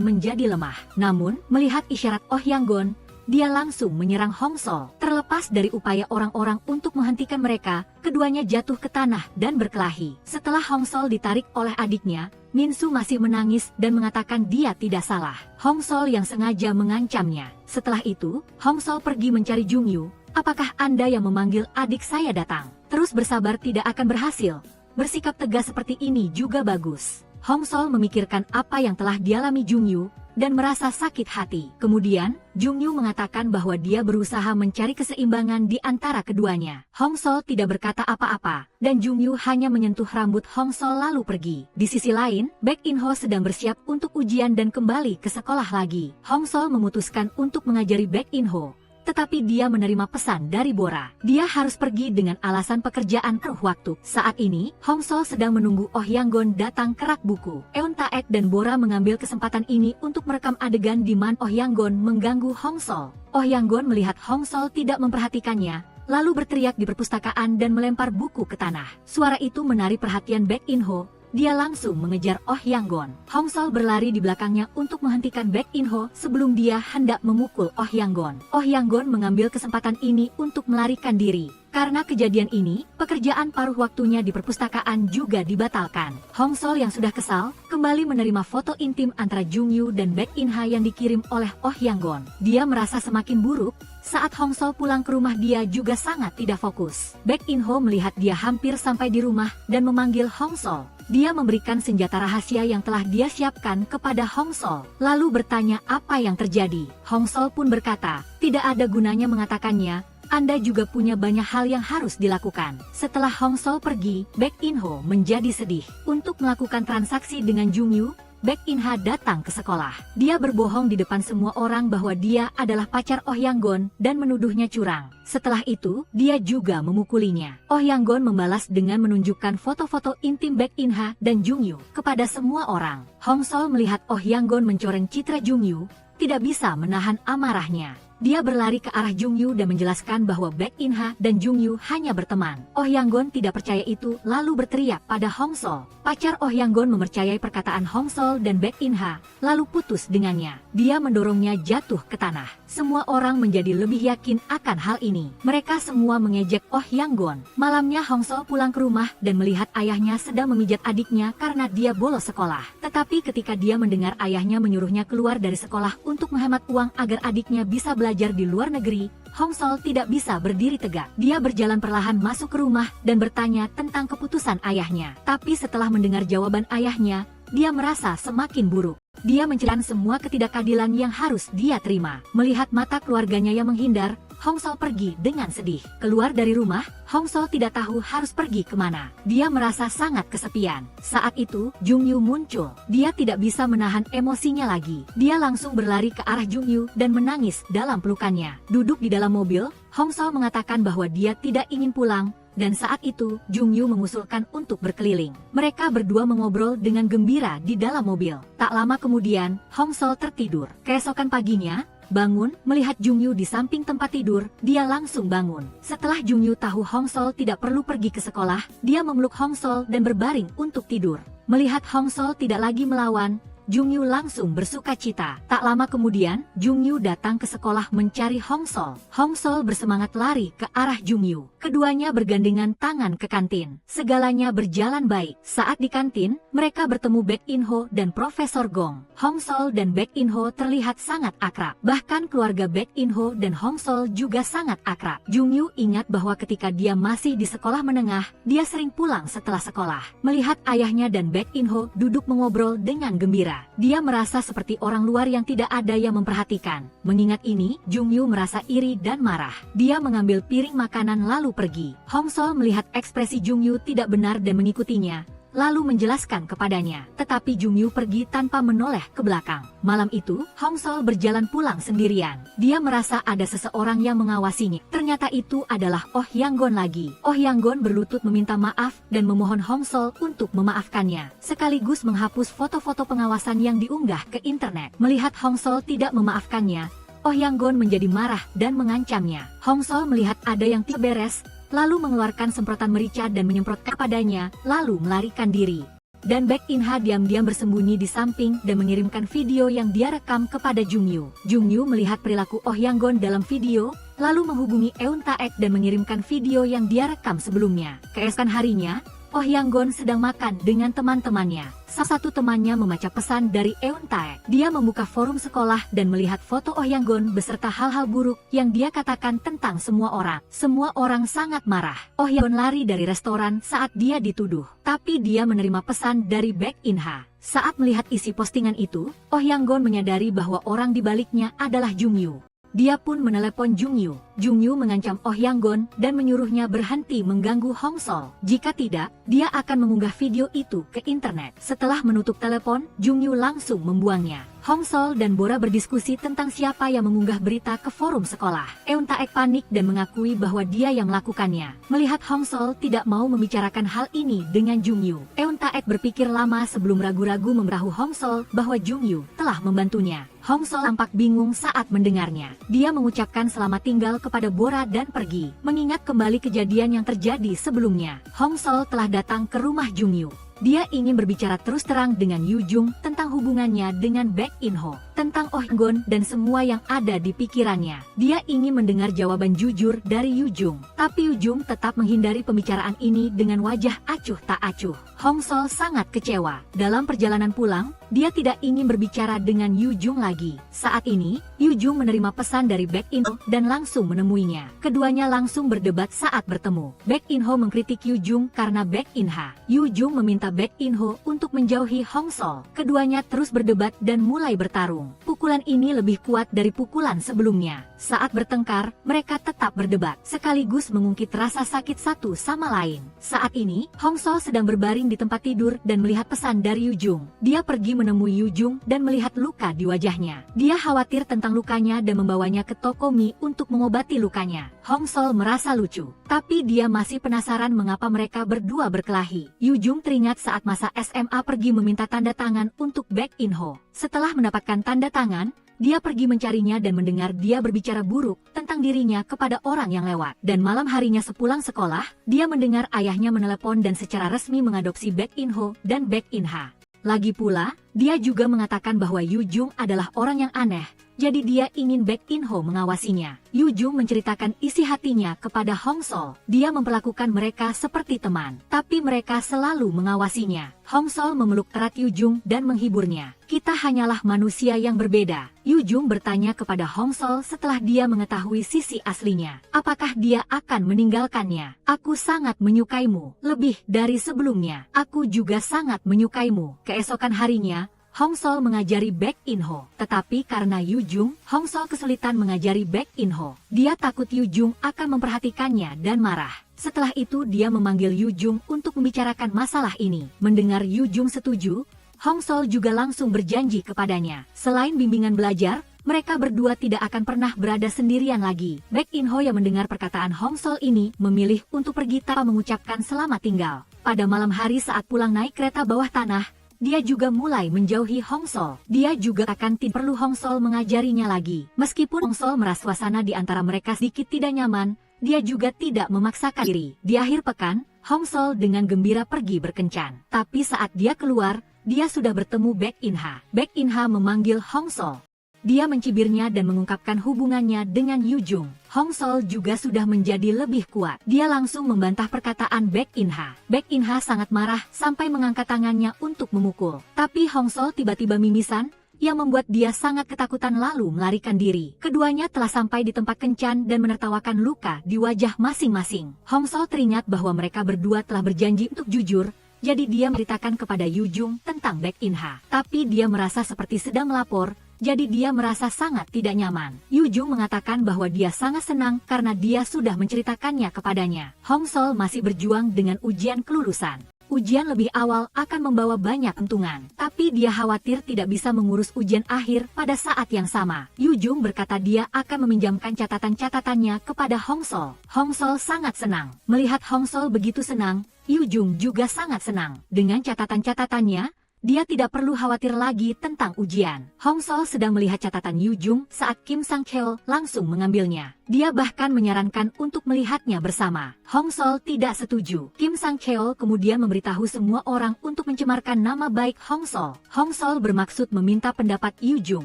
Speaker 1: menjadi lemah. Namun, melihat isyarat Oh Yang-gon, dia langsung menyerang Hong Sol. Terlepas dari upaya orang-orang untuk menghentikan mereka, keduanya jatuh ke tanah dan berkelahi. Setelah Hong Sol ditarik oleh adiknya, Min Soo masih menangis dan mengatakan dia tidak salah. Hong Sol yang sengaja mengancamnya. Setelah itu, Hong Sol pergi mencari Jung Yu. Apakah Anda yang memanggil adik saya datang? Terus bersabar tidak akan berhasil. Bersikap tegas seperti ini juga bagus. Hong Sol memikirkan apa yang telah dialami Jung Yu, dan merasa sakit hati. Kemudian, Jung Yu mengatakan bahwa dia berusaha mencari keseimbangan di antara keduanya. Hong Sol tidak berkata apa-apa, dan Jung Yu hanya menyentuh rambut Hong Sol lalu pergi. Di sisi lain, Baek In-ho sedang bersiap untuk ujian dan kembali ke sekolah lagi. Hong Sol memutuskan untuk mengajari Baek In-ho, tetapi dia menerima pesan dari Bora. Dia harus pergi dengan alasan pekerjaan penuh waktu. Saat ini, Hong Sol sedang menunggu Oh Yang-gon datang ke rak buku. Eun Taek dan Bora mengambil kesempatan ini untuk merekam adegan di mana Oh Yang-gon mengganggu Hong Sol. Oh Yang-gon melihat Hong Sol tidak memperhatikannya, lalu berteriak di perpustakaan dan melempar buku ke tanah. Suara itu menarik perhatian Baek In-ho, dia langsung mengejar Oh Yang-gon. Hong Sol berlari di belakangnya untuk menghentikan Baek In-ho sebelum dia hendak memukul Oh Yang-gon. Oh Yang-gon mengambil kesempatan ini untuk melarikan diri. Karena kejadian ini, pekerjaan paruh waktunya di perpustakaan juga dibatalkan. Hong Sol yang sudah kesal, kembali menerima foto intim antara Jung Yu dan Baek In-ha yang dikirim oleh Oh Yang-gon. Dia merasa semakin buruk, saat Hong Sol pulang ke rumah dia juga sangat tidak fokus. Baek In-ho melihat dia hampir sampai di rumah dan memanggil Hong Sol. Dia memberikan senjata rahasia yang telah dia siapkan kepada Hong Sol, lalu bertanya apa yang terjadi. Hong Sol pun berkata, tidak ada gunanya mengatakannya, Anda juga punya banyak hal yang harus dilakukan. Setelah Hong Sol pergi, Baek In-ho menjadi sedih. Untuk melakukan transaksi dengan Jung Yu, Baek In-ha datang ke sekolah. Dia berbohong di depan semua orang bahwa dia adalah pacar Oh Yang-gon dan menuduhnya curang. Setelah itu, dia juga memukulinya. Oh Yang-gon membalas dengan menunjukkan foto-foto intim Baek In-ha dan Jung Yu kepada semua orang. Hong Sol melihat Oh Yang-gon mencoreng citra Jung Yu, tidak bisa menahan amarahnya. Dia berlari ke arah Jung Yu dan menjelaskan bahwa Baek In-ha dan Jung Yu hanya berteman. Oh Yang-gon tidak percaya itu lalu berteriak pada Hong Sol. Pacar Oh Yang-gon mempercayai perkataan Hong Sol dan Baek In-ha, lalu putus dengannya. Dia mendorongnya jatuh ke tanah. Semua orang menjadi lebih yakin akan hal ini. Mereka semua mengejek Oh Yang-gon. Malamnya Hong Sol pulang ke rumah dan melihat ayahnya sedang memijat adiknya karena dia bolos sekolah. Tetapi ketika dia mendengar ayahnya menyuruhnya keluar dari sekolah untuk menghemat uang agar adiknya bisa belajar di luar negeri, Hong Sol tidak bisa berdiri tegak. Dia berjalan perlahan masuk ke rumah dan bertanya tentang keputusan ayahnya. Tapi setelah mendengar jawaban ayahnya, dia merasa semakin buruk. Dia mencela semua ketidakadilan yang harus dia terima. Melihat mata keluarganya yang menghindar, Hong Sol pergi dengan sedih. Keluar dari rumah, Hong Sol tidak tahu harus pergi kemana. Dia merasa sangat kesepian. Saat itu, Jung Yu muncul. Dia tidak bisa menahan emosinya lagi. Dia langsung berlari ke arah Jung Yu dan menangis dalam pelukannya. Duduk di dalam mobil, Hong Sol mengatakan bahwa dia tidak ingin pulang. Dan saat itu, Jung Yu mengusulkan untuk berkeliling. Mereka berdua mengobrol dengan gembira di dalam mobil. Tak lama kemudian, Hong Sol tertidur. Keesokan paginya, bangun, melihat Jung Yu di samping tempat tidur, dia langsung bangun. Setelah Jung Yu tahu Hong Sol tidak perlu pergi ke sekolah, dia memeluk Hong Sol dan berbaring untuk tidur. Melihat Hong Sol tidak lagi melawan, Jung Yu langsung bersukacita. Tak lama kemudian, Jung Yu datang ke sekolah mencari Hong Sol. Hong Sol bersemangat lari ke arah Jung Yu. Keduanya bergandengan tangan ke kantin. Segalanya berjalan baik. Saat di kantin, mereka bertemu Baek In-ho dan Profesor Gong. Hong Sol dan Baek In-ho terlihat sangat akrab. Bahkan keluarga Baek In-ho dan Hong Sol juga sangat akrab. Jung Yu ingat bahwa ketika dia masih di sekolah menengah, dia sering pulang setelah sekolah. Melihat ayahnya dan Baek In-ho duduk mengobrol dengan gembira, dia merasa seperti orang luar yang tidak ada yang memperhatikan. Mengingat ini, Jung Yu merasa iri dan marah. Dia mengambil piring makanan lalu pergi. Hong Sol melihat ekspresi Jung Yu tidak benar dan mengikutinya, lalu menjelaskan kepadanya. Tetapi Jung Yu pergi tanpa menoleh ke belakang. Malam itu, Hong Sol berjalan pulang sendirian. Dia merasa ada seseorang yang mengawasinya. Ternyata itu adalah Oh Yang-gon lagi. Oh Yang-gon berlutut meminta maaf dan memohon Hong Sol untuk memaafkannya, sekaligus menghapus foto-foto pengawasan yang diunggah ke internet. Melihat Hong Sol tidak memaafkannya, Oh Yang-gon menjadi marah dan mengancamnya. Hong Sol melihat ada yang tidak beres, lalu mengeluarkan semprotan merica dan menyemprot kepadanya, lalu melarikan diri. Dan Baek In-ha diam-diam bersembunyi di samping dan mengirimkan video yang dia rekam kepada Jung Yu. Jung Yu melihat perilaku Oh Yang-gon dalam video, lalu menghubungi Eun Taek dan mengirimkan video yang dia rekam sebelumnya. Keesokan harinya, Oh Yang-gon sedang makan dengan teman-temannya. Salah satu temannya membaca pesan dari Eun Taek. Dia membuka forum sekolah dan melihat foto Oh Yang-gon beserta hal-hal buruk yang dia katakan tentang semua orang. Semua orang sangat marah. Oh Yang-gon lari dari restoran saat dia dituduh. Tapi dia menerima pesan dari Baek In-ha. Saat melihat isi postingan itu, Oh Yang-gon menyadari bahwa orang di baliknya adalah Jung Yu. Dia pun menelepon Jung Yu. Jung Yu mengancam Oh Yang-gon dan menyuruhnya berhenti mengganggu Hong Sol. Jika tidak, dia akan mengunggah video itu ke internet. Setelah menutup telepon, Jung Yu langsung membuangnya. Hong Sol dan Bora berdiskusi tentang siapa yang mengunggah berita ke forum sekolah. Eun Taek panik dan mengakui bahwa dia yang melakukannya. Melihat Hong Sol tidak mau membicarakan hal ini dengan Jung Yu, Eun Taek berpikir lama sebelum ragu-ragu memberitahu Hong Sol bahwa Jung Yu telah membantunya. Hong Sol tampak bingung saat mendengarnya. Dia mengucapkan selamat tinggal kepada Bora dan pergi. Mengingat kembali kejadian yang terjadi sebelumnya, Hong Sol telah datang ke rumah Jung Yu. Dia ingin berbicara terus terang dengan Yu Jung tentang hubungannya dengan Baek In-ho, tentang Oh Gon dan semua yang ada di pikirannya. Dia ingin mendengar jawaban jujur dari Yu Jung, tapi Yu Jung tetap menghindari pembicaraan ini dengan wajah acuh tak acuh. Hong Sol sangat kecewa. Dalam perjalanan pulang, dia tidak ingin berbicara dengan Yu Jung lagi. Saat ini, Yu Jung menerima pesan dari Baek In-ho dan langsung menemuinya. Keduanya langsung berdebat saat bertemu. Baek In-ho mengkritik Yu Jung karena Baek In-ha. Yu Jung meminta Baek In-ho untuk menjauhi Hong Sol. Keduanya terus berdebat dan mulai bertarung. Pukulan ini lebih kuat dari pukulan sebelumnya. Saat bertengkar, mereka tetap berdebat, sekaligus mengungkit rasa sakit satu sama lain. Saat ini, Hong Sol sedang berbaring di tempat tidur dan melihat pesan dari Yu Jung. Dia pergi menemui Yu Jung dan melihat luka di wajahnya. Dia khawatir tentang lukanya dan membawanya ke toko mie untuk mengobati lukanya. Hong Sol merasa lucu, tapi dia masih penasaran mengapa mereka berdua berkelahi. Yu Jung teringat saat masa SMA pergi meminta tanda tangan untuk Baek In-ho. Setelah mendapatkan tanda tangan, dia pergi mencarinya dan mendengar dia berbicara buruk tentang dirinya kepada orang yang lewat. Dan malam harinya sepulang sekolah, dia mendengar ayahnya menelepon dan secara resmi mengadopsi Baek In-ho dan Baek In-ha. Lagi pula, dia juga mengatakan bahwa Yu Jung adalah orang yang aneh, jadi dia ingin Baek In-ho mengawasinya. Yu Jung menceritakan isi hatinya kepada Hong Sol. Dia memperlakukan mereka seperti teman, tapi mereka selalu mengawasinya. Hong Sol memeluk erat Yu Jung dan menghiburnya. Kita hanyalah manusia yang berbeda. Yu Jung bertanya kepada Hong Sol setelah dia mengetahui sisi aslinya. Apakah dia akan meninggalkannya? Aku sangat menyukaimu, lebih dari sebelumnya. Aku juga sangat menyukaimu. Keesokan harinya, Hong Sol mengajari Baek In-ho, tetapi karena Yu Jung, Hong Sol kesulitan mengajari Baek In-ho. Dia takut Yu Jung akan memperhatikannya dan marah. Setelah itu dia memanggil Yu Jung untuk membicarakan masalah ini. Mendengar Yu Jung setuju, Hong Sol juga langsung berjanji kepadanya. Selain bimbingan belajar, mereka berdua tidak akan pernah berada sendirian lagi. Baek In-ho yang mendengar perkataan Hong Sol ini memilih untuk pergi tanpa mengucapkan selamat tinggal. Pada malam hari saat pulang naik kereta bawah tanah, dia juga mulai menjauhi Hong Sol. Dia juga akan tidak perlu Hong Sol mengajarinya lagi. Meskipun Hong Sol merasa suasana di antara mereka sedikit tidak nyaman, dia juga tidak memaksakan diri. Di akhir pekan, Hong Sol dengan gembira pergi berkencan. Tapi saat dia keluar, dia sudah bertemu Baek In-ha. Baek In-ha memanggil Hong Sol. Dia mencibirnya dan mengungkapkan hubungannya dengan Yu Jung. Hong Sol juga sudah menjadi lebih kuat. Dia langsung membantah perkataan Baek In-ha. Baek In-ha sangat marah sampai mengangkat tangannya untuk memukul. Tapi Hong Sol tiba-tiba mimisan, yang membuat dia sangat ketakutan lalu melarikan diri. Keduanya telah sampai di tempat kencan dan menertawakan luka di wajah masing-masing. Hong Sol teringat bahwa mereka berdua telah berjanji untuk jujur, jadi dia menceritakan kepada Yu Jung tentang Baek In-ha. Tapi dia merasa seperti sedang melapor, jadi dia merasa sangat tidak nyaman. Yu Jung mengatakan bahwa dia sangat senang karena dia sudah menceritakannya kepadanya. Hong Sol masih berjuang dengan ujian kelulusan. Ujian lebih awal akan membawa banyak untungan, tapi dia khawatir tidak bisa mengurus ujian akhir pada saat yang sama. Yu Jung berkata dia akan meminjamkan catatan-catatannya kepada Hong Sol. Hong Sol sangat senang. Melihat Hong Sol begitu senang, Yu Jung juga sangat senang. Dengan catatan-catatannya, dia tidak perlu khawatir lagi tentang ujian. Hong Sol sedang melihat catatan Yu Jung saat Kim Sang-cheol langsung mengambilnya. Dia bahkan menyarankan untuk melihatnya bersama. Hong Sol tidak setuju. Kim Sang-cheol kemudian memberitahu semua orang untuk mencemarkan nama baik Hong Sol. Hong Sol bermaksud meminta pendapat Yu Jung.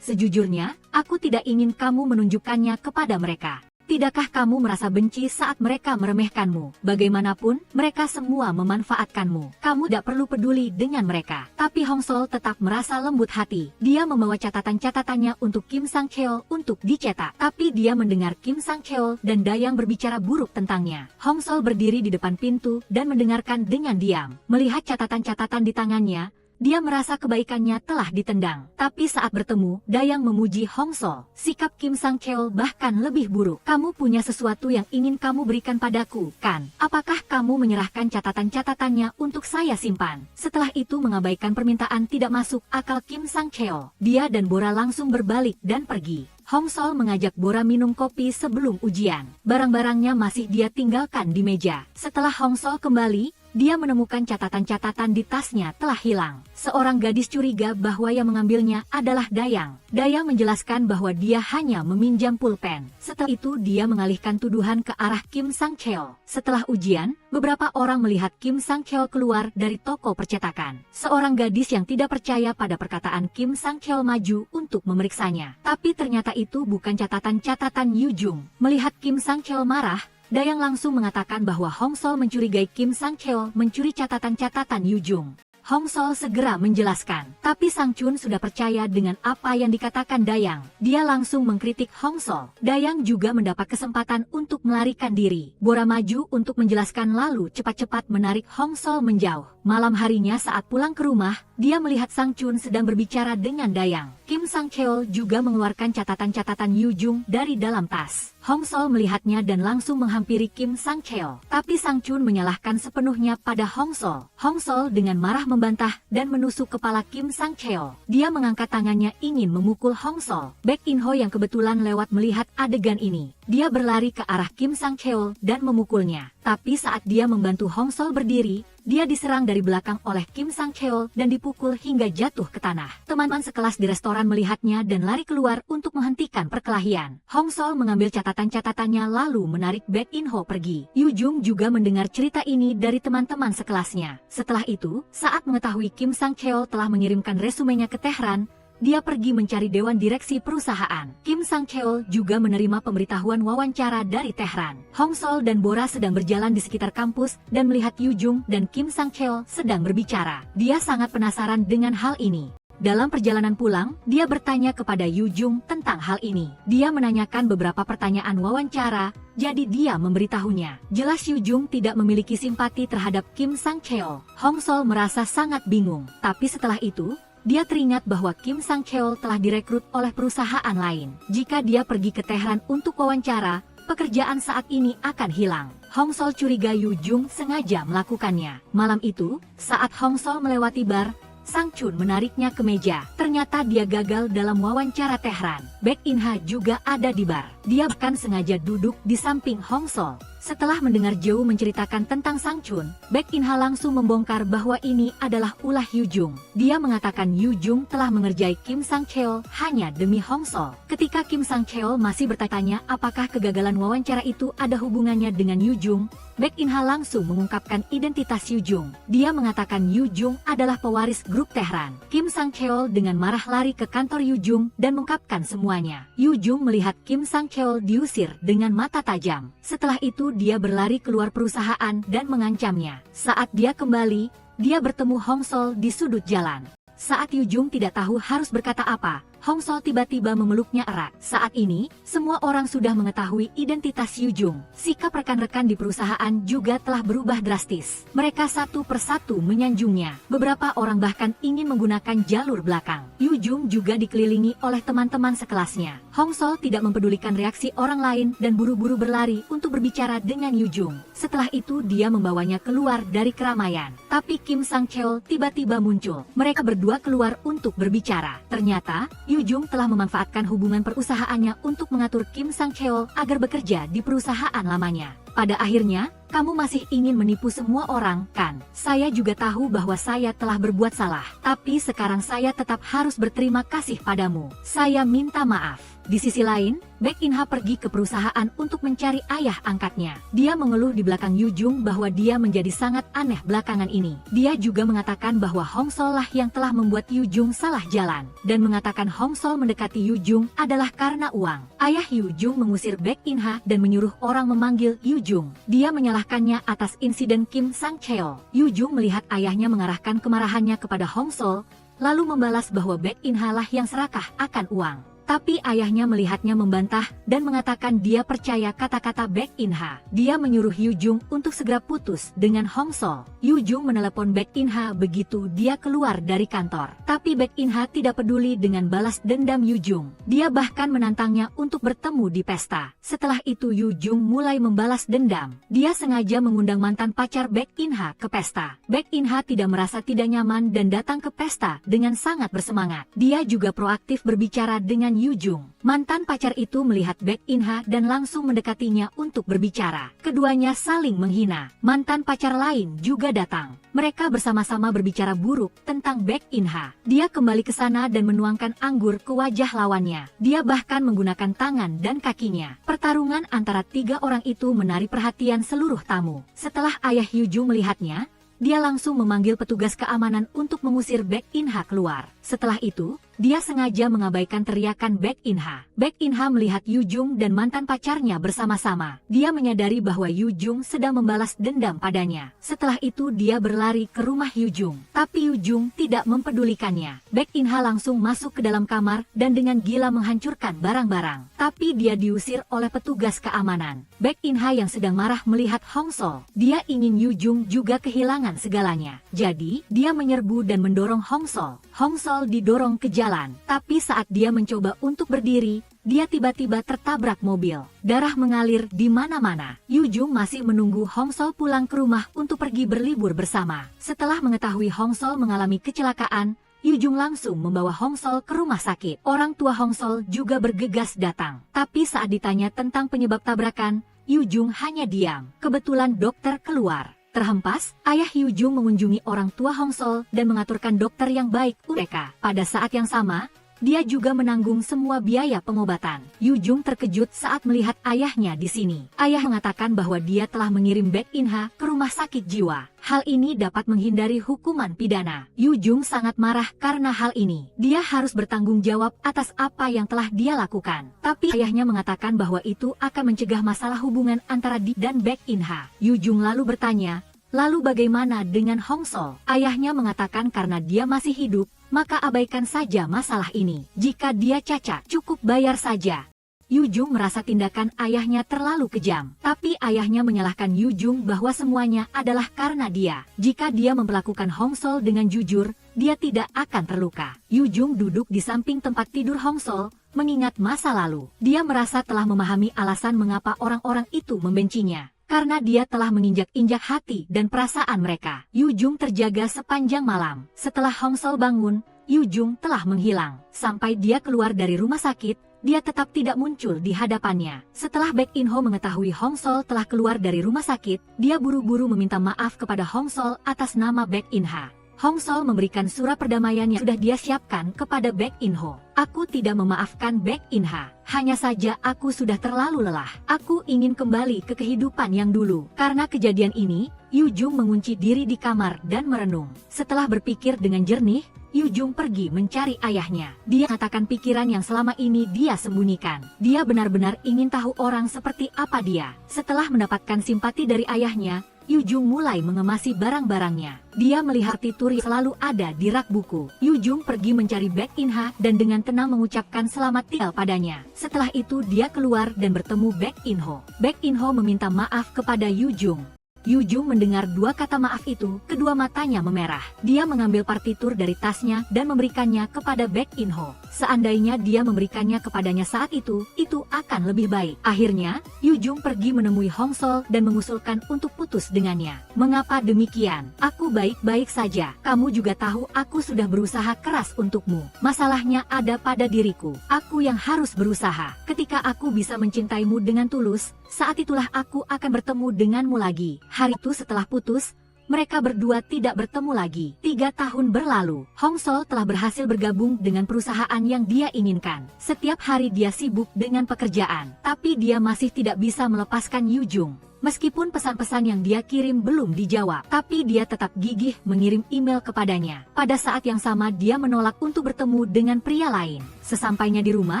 Speaker 1: Sejujurnya, aku tidak ingin kamu menunjukkannya kepada mereka. Tidakkah kamu merasa benci saat mereka meremehkanmu? Bagaimanapun, mereka semua memanfaatkanmu. Kamu tidak perlu peduli dengan mereka. Tapi Hong Sol tetap merasa lembut hati. Dia membawa catatan-catatannya untuk Kim Sang-cheol untuk dicetak. Tapi dia mendengar Kim Sang-cheol dan Dayang berbicara buruk tentangnya. Hong Sol berdiri di depan pintu dan mendengarkan dengan diam. Melihat catatan-catatan di tangannya, dia merasa kebaikannya telah ditendang. Tapi saat bertemu, Dayang memuji Hong Sol. Sikap Kim Sang-cheol bahkan lebih buruk. Kamu punya sesuatu yang ingin kamu berikan padaku, kan? Apakah kamu menyerahkan catatan-catatannya untuk saya simpan? Setelah itu mengabaikan permintaan tidak masuk akal Kim Sang-cheol. Dia dan Bora langsung berbalik dan pergi. Hong Sol mengajak Bora minum kopi sebelum ujian. Barang-barangnya masih dia tinggalkan di meja. Setelah Hong Sol kembali, dia menemukan catatan-catatan di tasnya telah hilang. Seorang gadis curiga bahwa yang mengambilnya adalah Dayang. Dayang menjelaskan bahwa dia hanya meminjam pulpen. Setelah itu dia mengalihkan tuduhan ke arah Kim Sang Cheol. Setelah ujian, beberapa orang melihat Kim Sang Cheol keluar dari toko percetakan. Seorang gadis yang tidak percaya pada perkataan Kim Sang Cheol maju untuk memeriksanya. Tapi ternyata itu bukan catatan-catatan Yu Jung. Melihat Kim Sang Cheol marah, Dayang langsung mengatakan bahwa Hong Sol mencurigai Kim Sang Cheol mencuri catatan-catatan Yu Jung. Hong Sol segera menjelaskan, tapi Sang Chun sudah percaya dengan apa yang dikatakan Dayang. Dia langsung mengkritik Hong Sol. Dayang juga mendapat kesempatan untuk melarikan diri. Bora maju untuk menjelaskan lalu cepat-cepat menarik Hong Sol menjauh. Malam harinya saat pulang ke rumah, dia melihat Sang Chun sedang berbicara dengan Dayang. Kim Sang Cheol juga mengeluarkan catatan-catatan Yu Jung dari dalam tas. Hong Sol melihatnya dan langsung menghampiri Kim Sang Cheol. Tapi Sang Chun menyalahkan sepenuhnya pada Hong Sol. Hong Sol dengan marah membantah dan menusuk kepala Kim Sang Cheol. Dia mengangkat tangannya ingin memukul Hong Sol. Baek In Ho yang kebetulan lewat melihat adegan ini. Dia berlari ke arah Kim Sang Cheol dan memukulnya. Tapi saat dia membantu Hong Sol berdiri, dia diserang dari belakang oleh Kim Sang Cheol dan dipukul hingga jatuh ke tanah. Teman-teman sekelas di restoran melihatnya dan lari keluar untuk menghentikan perkelahian. Hong Sol mengambil catatan-catatannya lalu menarik Baek In Ho pergi. Yu Jung juga mendengar cerita ini dari teman-teman sekelasnya. Setelah itu, saat mengetahui Kim Sang Cheol telah mengirimkan resumenya ke Tehran, dia pergi mencari Dewan Direksi perusahaan. Kim Sang Cheol juga menerima pemberitahuan wawancara dari Tehran. Hong Sol dan Bora sedang berjalan di sekitar kampus dan melihat Yu Jung dan Kim Sang Cheol sedang berbicara. Dia sangat penasaran dengan hal ini. Dalam perjalanan pulang, dia bertanya kepada Yu Jung tentang hal ini. Dia menanyakan beberapa pertanyaan wawancara, jadi dia memberitahunya. Jelas Yu Jung tidak memiliki simpati terhadap Kim Sang Cheol. Hong Sol merasa sangat bingung, tapi setelah itu, dia teringat bahwa Kim Sang Cheol telah direkrut oleh perusahaan lain. Jika dia pergi ke Tehran untuk wawancara, pekerjaan saat ini akan hilang. Hong Sol curiga Yu Jung sengaja melakukannya. Malam itu, saat Hong Sol melewati bar, Sang Chun menariknya ke meja. Ternyata dia gagal dalam wawancara Tehran. Baek In Ha juga ada di bar. Dia bahkan sengaja duduk di samping Hong Sol. Setelah mendengar Zhou menceritakan tentang Sang Chun, Baek In Ha langsung membongkar bahwa ini adalah ulah Yu Jung. Dia mengatakan Yu Jung telah mengerjai Kim Sang Cheol hanya demi Hong Sol. Ketika Kim Sang Cheol masih bertanya apakah kegagalan wawancara itu ada hubungannya dengan Yu Jung, Baek In Ha langsung mengungkapkan identitas Yu Jung. Dia mengatakan Yu Jung adalah pewaris grup Tehran. Kim Sang Cheol dengan marah lari ke kantor Yu Jung dan mengungkapkan semuanya. Yu Jung melihat Kim Sang Cheol diusir dengan mata tajam. Setelah itu dia berlari keluar perusahaan dan mengancamnya. Saat dia kembali, dia bertemu Hong Sol di sudut jalan. Saat Yu Jung tidak tahu harus berkata apa, Hong Sol tiba-tiba memeluknya erat. Saat ini, semua orang sudah mengetahui identitas Yu Jung. Sikap rekan-rekan di perusahaan juga telah berubah drastis. Mereka satu persatu menyanjungnya. Beberapa orang bahkan ingin menggunakan jalur belakang. Yu Jung juga dikelilingi oleh teman-teman sekelasnya. Hong Sol tidak mempedulikan reaksi orang lain dan buru-buru berlari untuk berbicara dengan Yu Jung. Setelah itu dia membawanya keluar dari keramaian. Tapi Kim Sang Cheol tiba-tiba muncul. Mereka berdua keluar untuk berbicara. Ternyata, Yu Jung telah memanfaatkan hubungan perusahaannya untuk mengatur Kim Sang Cheol agar bekerja di perusahaan lamanya. Pada akhirnya, kamu masih ingin menipu semua orang, kan? Saya juga tahu bahwa saya telah berbuat salah. Tapi sekarang saya tetap harus berterima kasih padamu. Saya minta maaf. Di sisi lain, Baek In Ha pergi ke perusahaan untuk mencari ayah angkatnya. Dia mengeluh di belakang Yu Jung bahwa dia menjadi sangat aneh belakangan ini. Dia juga mengatakan bahwa Hong Sol lah yang telah membuat Yu Jung salah jalan. Dan mengatakan Hong Sol mendekati Yu Jung adalah karena uang. Ayah Yu Jung mengusir Baek In Ha dan menyuruh orang memanggil Yu Jung. Dia menyalahkannya atas insiden Kim Sang Cheol. Yu Jung melihat ayahnya mengarahkan kemarahannya kepada Hong Sol, lalu membalas bahwa Baek In Ha lah yang serakah akan uang. Tapi ayahnya melihatnya membantah dan mengatakan dia percaya kata-kata Baek In Ha. Dia menyuruh Yu Jung untuk segera putus dengan Hong Sol. Yu Jung menelepon Baek In Ha begitu dia keluar dari kantor. Tapi Baek In Ha tidak peduli dengan balas dendam Yu Jung. Dia bahkan menantangnya untuk bertemu di pesta. Setelah itu Yu Jung mulai membalas dendam. Dia sengaja mengundang mantan pacar Baek In Ha ke pesta. Baek In Ha tidak merasa tidak nyaman dan datang ke pesta dengan sangat bersemangat. Dia juga proaktif berbicara dengan Yu Jung. Mantan pacar itu melihat Baek In-ha dan langsung mendekatinya untuk berbicara. Keduanya saling menghina. Mantan pacar lain juga datang. Mereka bersama-sama berbicara buruk tentang Baek In-ha. Dia kembali ke sana dan menuangkan anggur ke wajah lawannya. Dia bahkan menggunakan tangan dan kakinya. Pertarungan antara tiga orang itu menarik perhatian seluruh tamu. Setelah ayah Yu Jung melihatnya, dia langsung memanggil petugas keamanan untuk mengusir Baek In-ha keluar. Setelah itu, dia sengaja mengabaikan teriakan Baek In-ha. Baek In-ha melihat Yu Jung dan mantan pacarnya bersama-sama. Dia menyadari bahwa Yu Jung sedang membalas dendam padanya. Setelah itu dia berlari ke rumah Yu Jung. Tapi Yu Jung tidak mempedulikannya. Baek In-ha langsung masuk ke dalam kamar dan dengan gila menghancurkan barang-barang. Tapi dia diusir oleh petugas keamanan. Baek In-ha yang sedang marah melihat Hong Sol. Dia ingin Yu Jung juga kehilangan segalanya. Jadi, dia menyerbu dan mendorong Hong Sol. Hong Sol didorong ke jalan, tapi saat dia mencoba untuk berdiri, dia tiba-tiba tertabrak mobil. Darah mengalir di mana-mana. Yu Jung masih menunggu Hong Sol pulang ke rumah untuk pergi berlibur bersama. Setelah mengetahui Hong Sol mengalami kecelakaan, Yu Jung langsung membawa Hong Sol ke rumah sakit. Orang tua Hong Sol juga bergegas datang. Tapi saat ditanya tentang penyebab tabrakan, Yu Jung hanya diam. Kebetulan dokter keluar. Terhempas, ayah Yu Jung mengunjungi orang tua Hong Sol dan mengaturkan dokter yang baik untuk mereka. Pada saat yang sama, dia juga menanggung semua biaya pengobatan. Yu Jung terkejut saat melihat ayahnya di sini. Ayah mengatakan bahwa dia telah mengirim Baek In-ha ke rumah sakit jiwa. Hal ini dapat menghindari hukuman pidana. Yu Jung sangat marah karena hal ini. Dia harus bertanggung jawab atas apa yang telah dia lakukan. Tapi ayahnya mengatakan bahwa itu akan mencegah masalah hubungan antara dia dan Baek In-ha. Yu Jung lalu bertanya, lalu bagaimana dengan Hong Sol? Ayahnya mengatakan karena dia masih hidup, maka abaikan saja masalah ini. Jika dia cacat, cukup bayar saja. Yu Jung merasa tindakan ayahnya terlalu kejam. Tapi ayahnya menyalahkan Yu Jung bahwa semuanya adalah karena dia. Jika dia memperlakukan Hong Sol dengan jujur, dia tidak akan terluka. Yu Jung duduk di samping tempat tidur Hong Sol, mengingat masa lalu. Dia merasa telah memahami alasan mengapa orang-orang itu membencinya. Karena dia telah menginjak-injak hati dan perasaan mereka. Yu Jung terjaga sepanjang malam. Setelah Hong Sol bangun, Yu Jung telah menghilang. Sampai dia keluar dari rumah sakit, dia tetap tidak muncul di hadapannya. Setelah Baek In-ho mengetahui Hong Sol telah keluar dari rumah sakit, dia buru-buru meminta maaf kepada Hong Sol atas nama Baek In-ha. Hong Sol memberikan surat perdamaian yang sudah dia siapkan kepada Baek In-ho. Aku tidak memaafkan Baek In-ha. Hanya saja aku sudah terlalu lelah. Aku ingin kembali ke kehidupan yang dulu. Karena kejadian ini, Yu Jung mengunci diri di kamar dan merenung. Setelah berpikir dengan jernih, Yu Jung pergi mencari ayahnya. Dia mengatakan pikiran yang selama ini dia sembunyikan. Dia benar-benar ingin tahu orang seperti apa dia. Setelah mendapatkan simpati dari ayahnya, Yu Jung mulai mengemasi barang-barangnya. Dia melihat partitur yang selalu ada di rak buku. Yu Jung pergi mencari Baek In-ha dan dengan tenang mengucapkan selamat tinggal padanya. Setelah itu dia keluar dan bertemu Baek In-ho. Baek In-ho meminta maaf kepada Yu Jung. Yu Jung mendengar dua kata maaf itu, kedua matanya memerah. Dia mengambil partitur dari tasnya dan memberikannya kepada Baek In-ho. Seandainya dia memberikannya kepadanya saat itu akan lebih baik. Akhirnya, Yu Jung pergi menemui Hong Sol dan mengusulkan untuk putus dengannya. Mengapa demikian? Aku baik-baik saja. Kamu juga tahu aku sudah berusaha keras untukmu. Masalahnya ada pada diriku. Aku yang harus berusaha. Ketika aku bisa mencintaimu dengan tulus, saat itulah aku akan bertemu denganmu lagi. Hari itu setelah putus, mereka berdua tidak bertemu lagi. 3 tahun berlalu, Hong Sol telah berhasil bergabung dengan perusahaan yang dia inginkan. Setiap hari dia sibuk dengan pekerjaan, tapi dia masih tidak bisa melepaskan Yu Jung. Meskipun pesan-pesan yang dia kirim belum dijawab, tapi dia tetap gigih mengirim email kepadanya. Pada saat yang sama dia menolak untuk bertemu dengan pria lain. Sesampainya di rumah,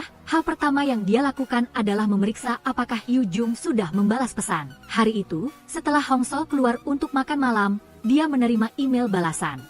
Speaker 1: hal pertama yang dia lakukan adalah memeriksa apakah Yu Jung sudah membalas pesan. Hari itu, setelah Hong Sol keluar untuk makan malam, dia menerima email balasan.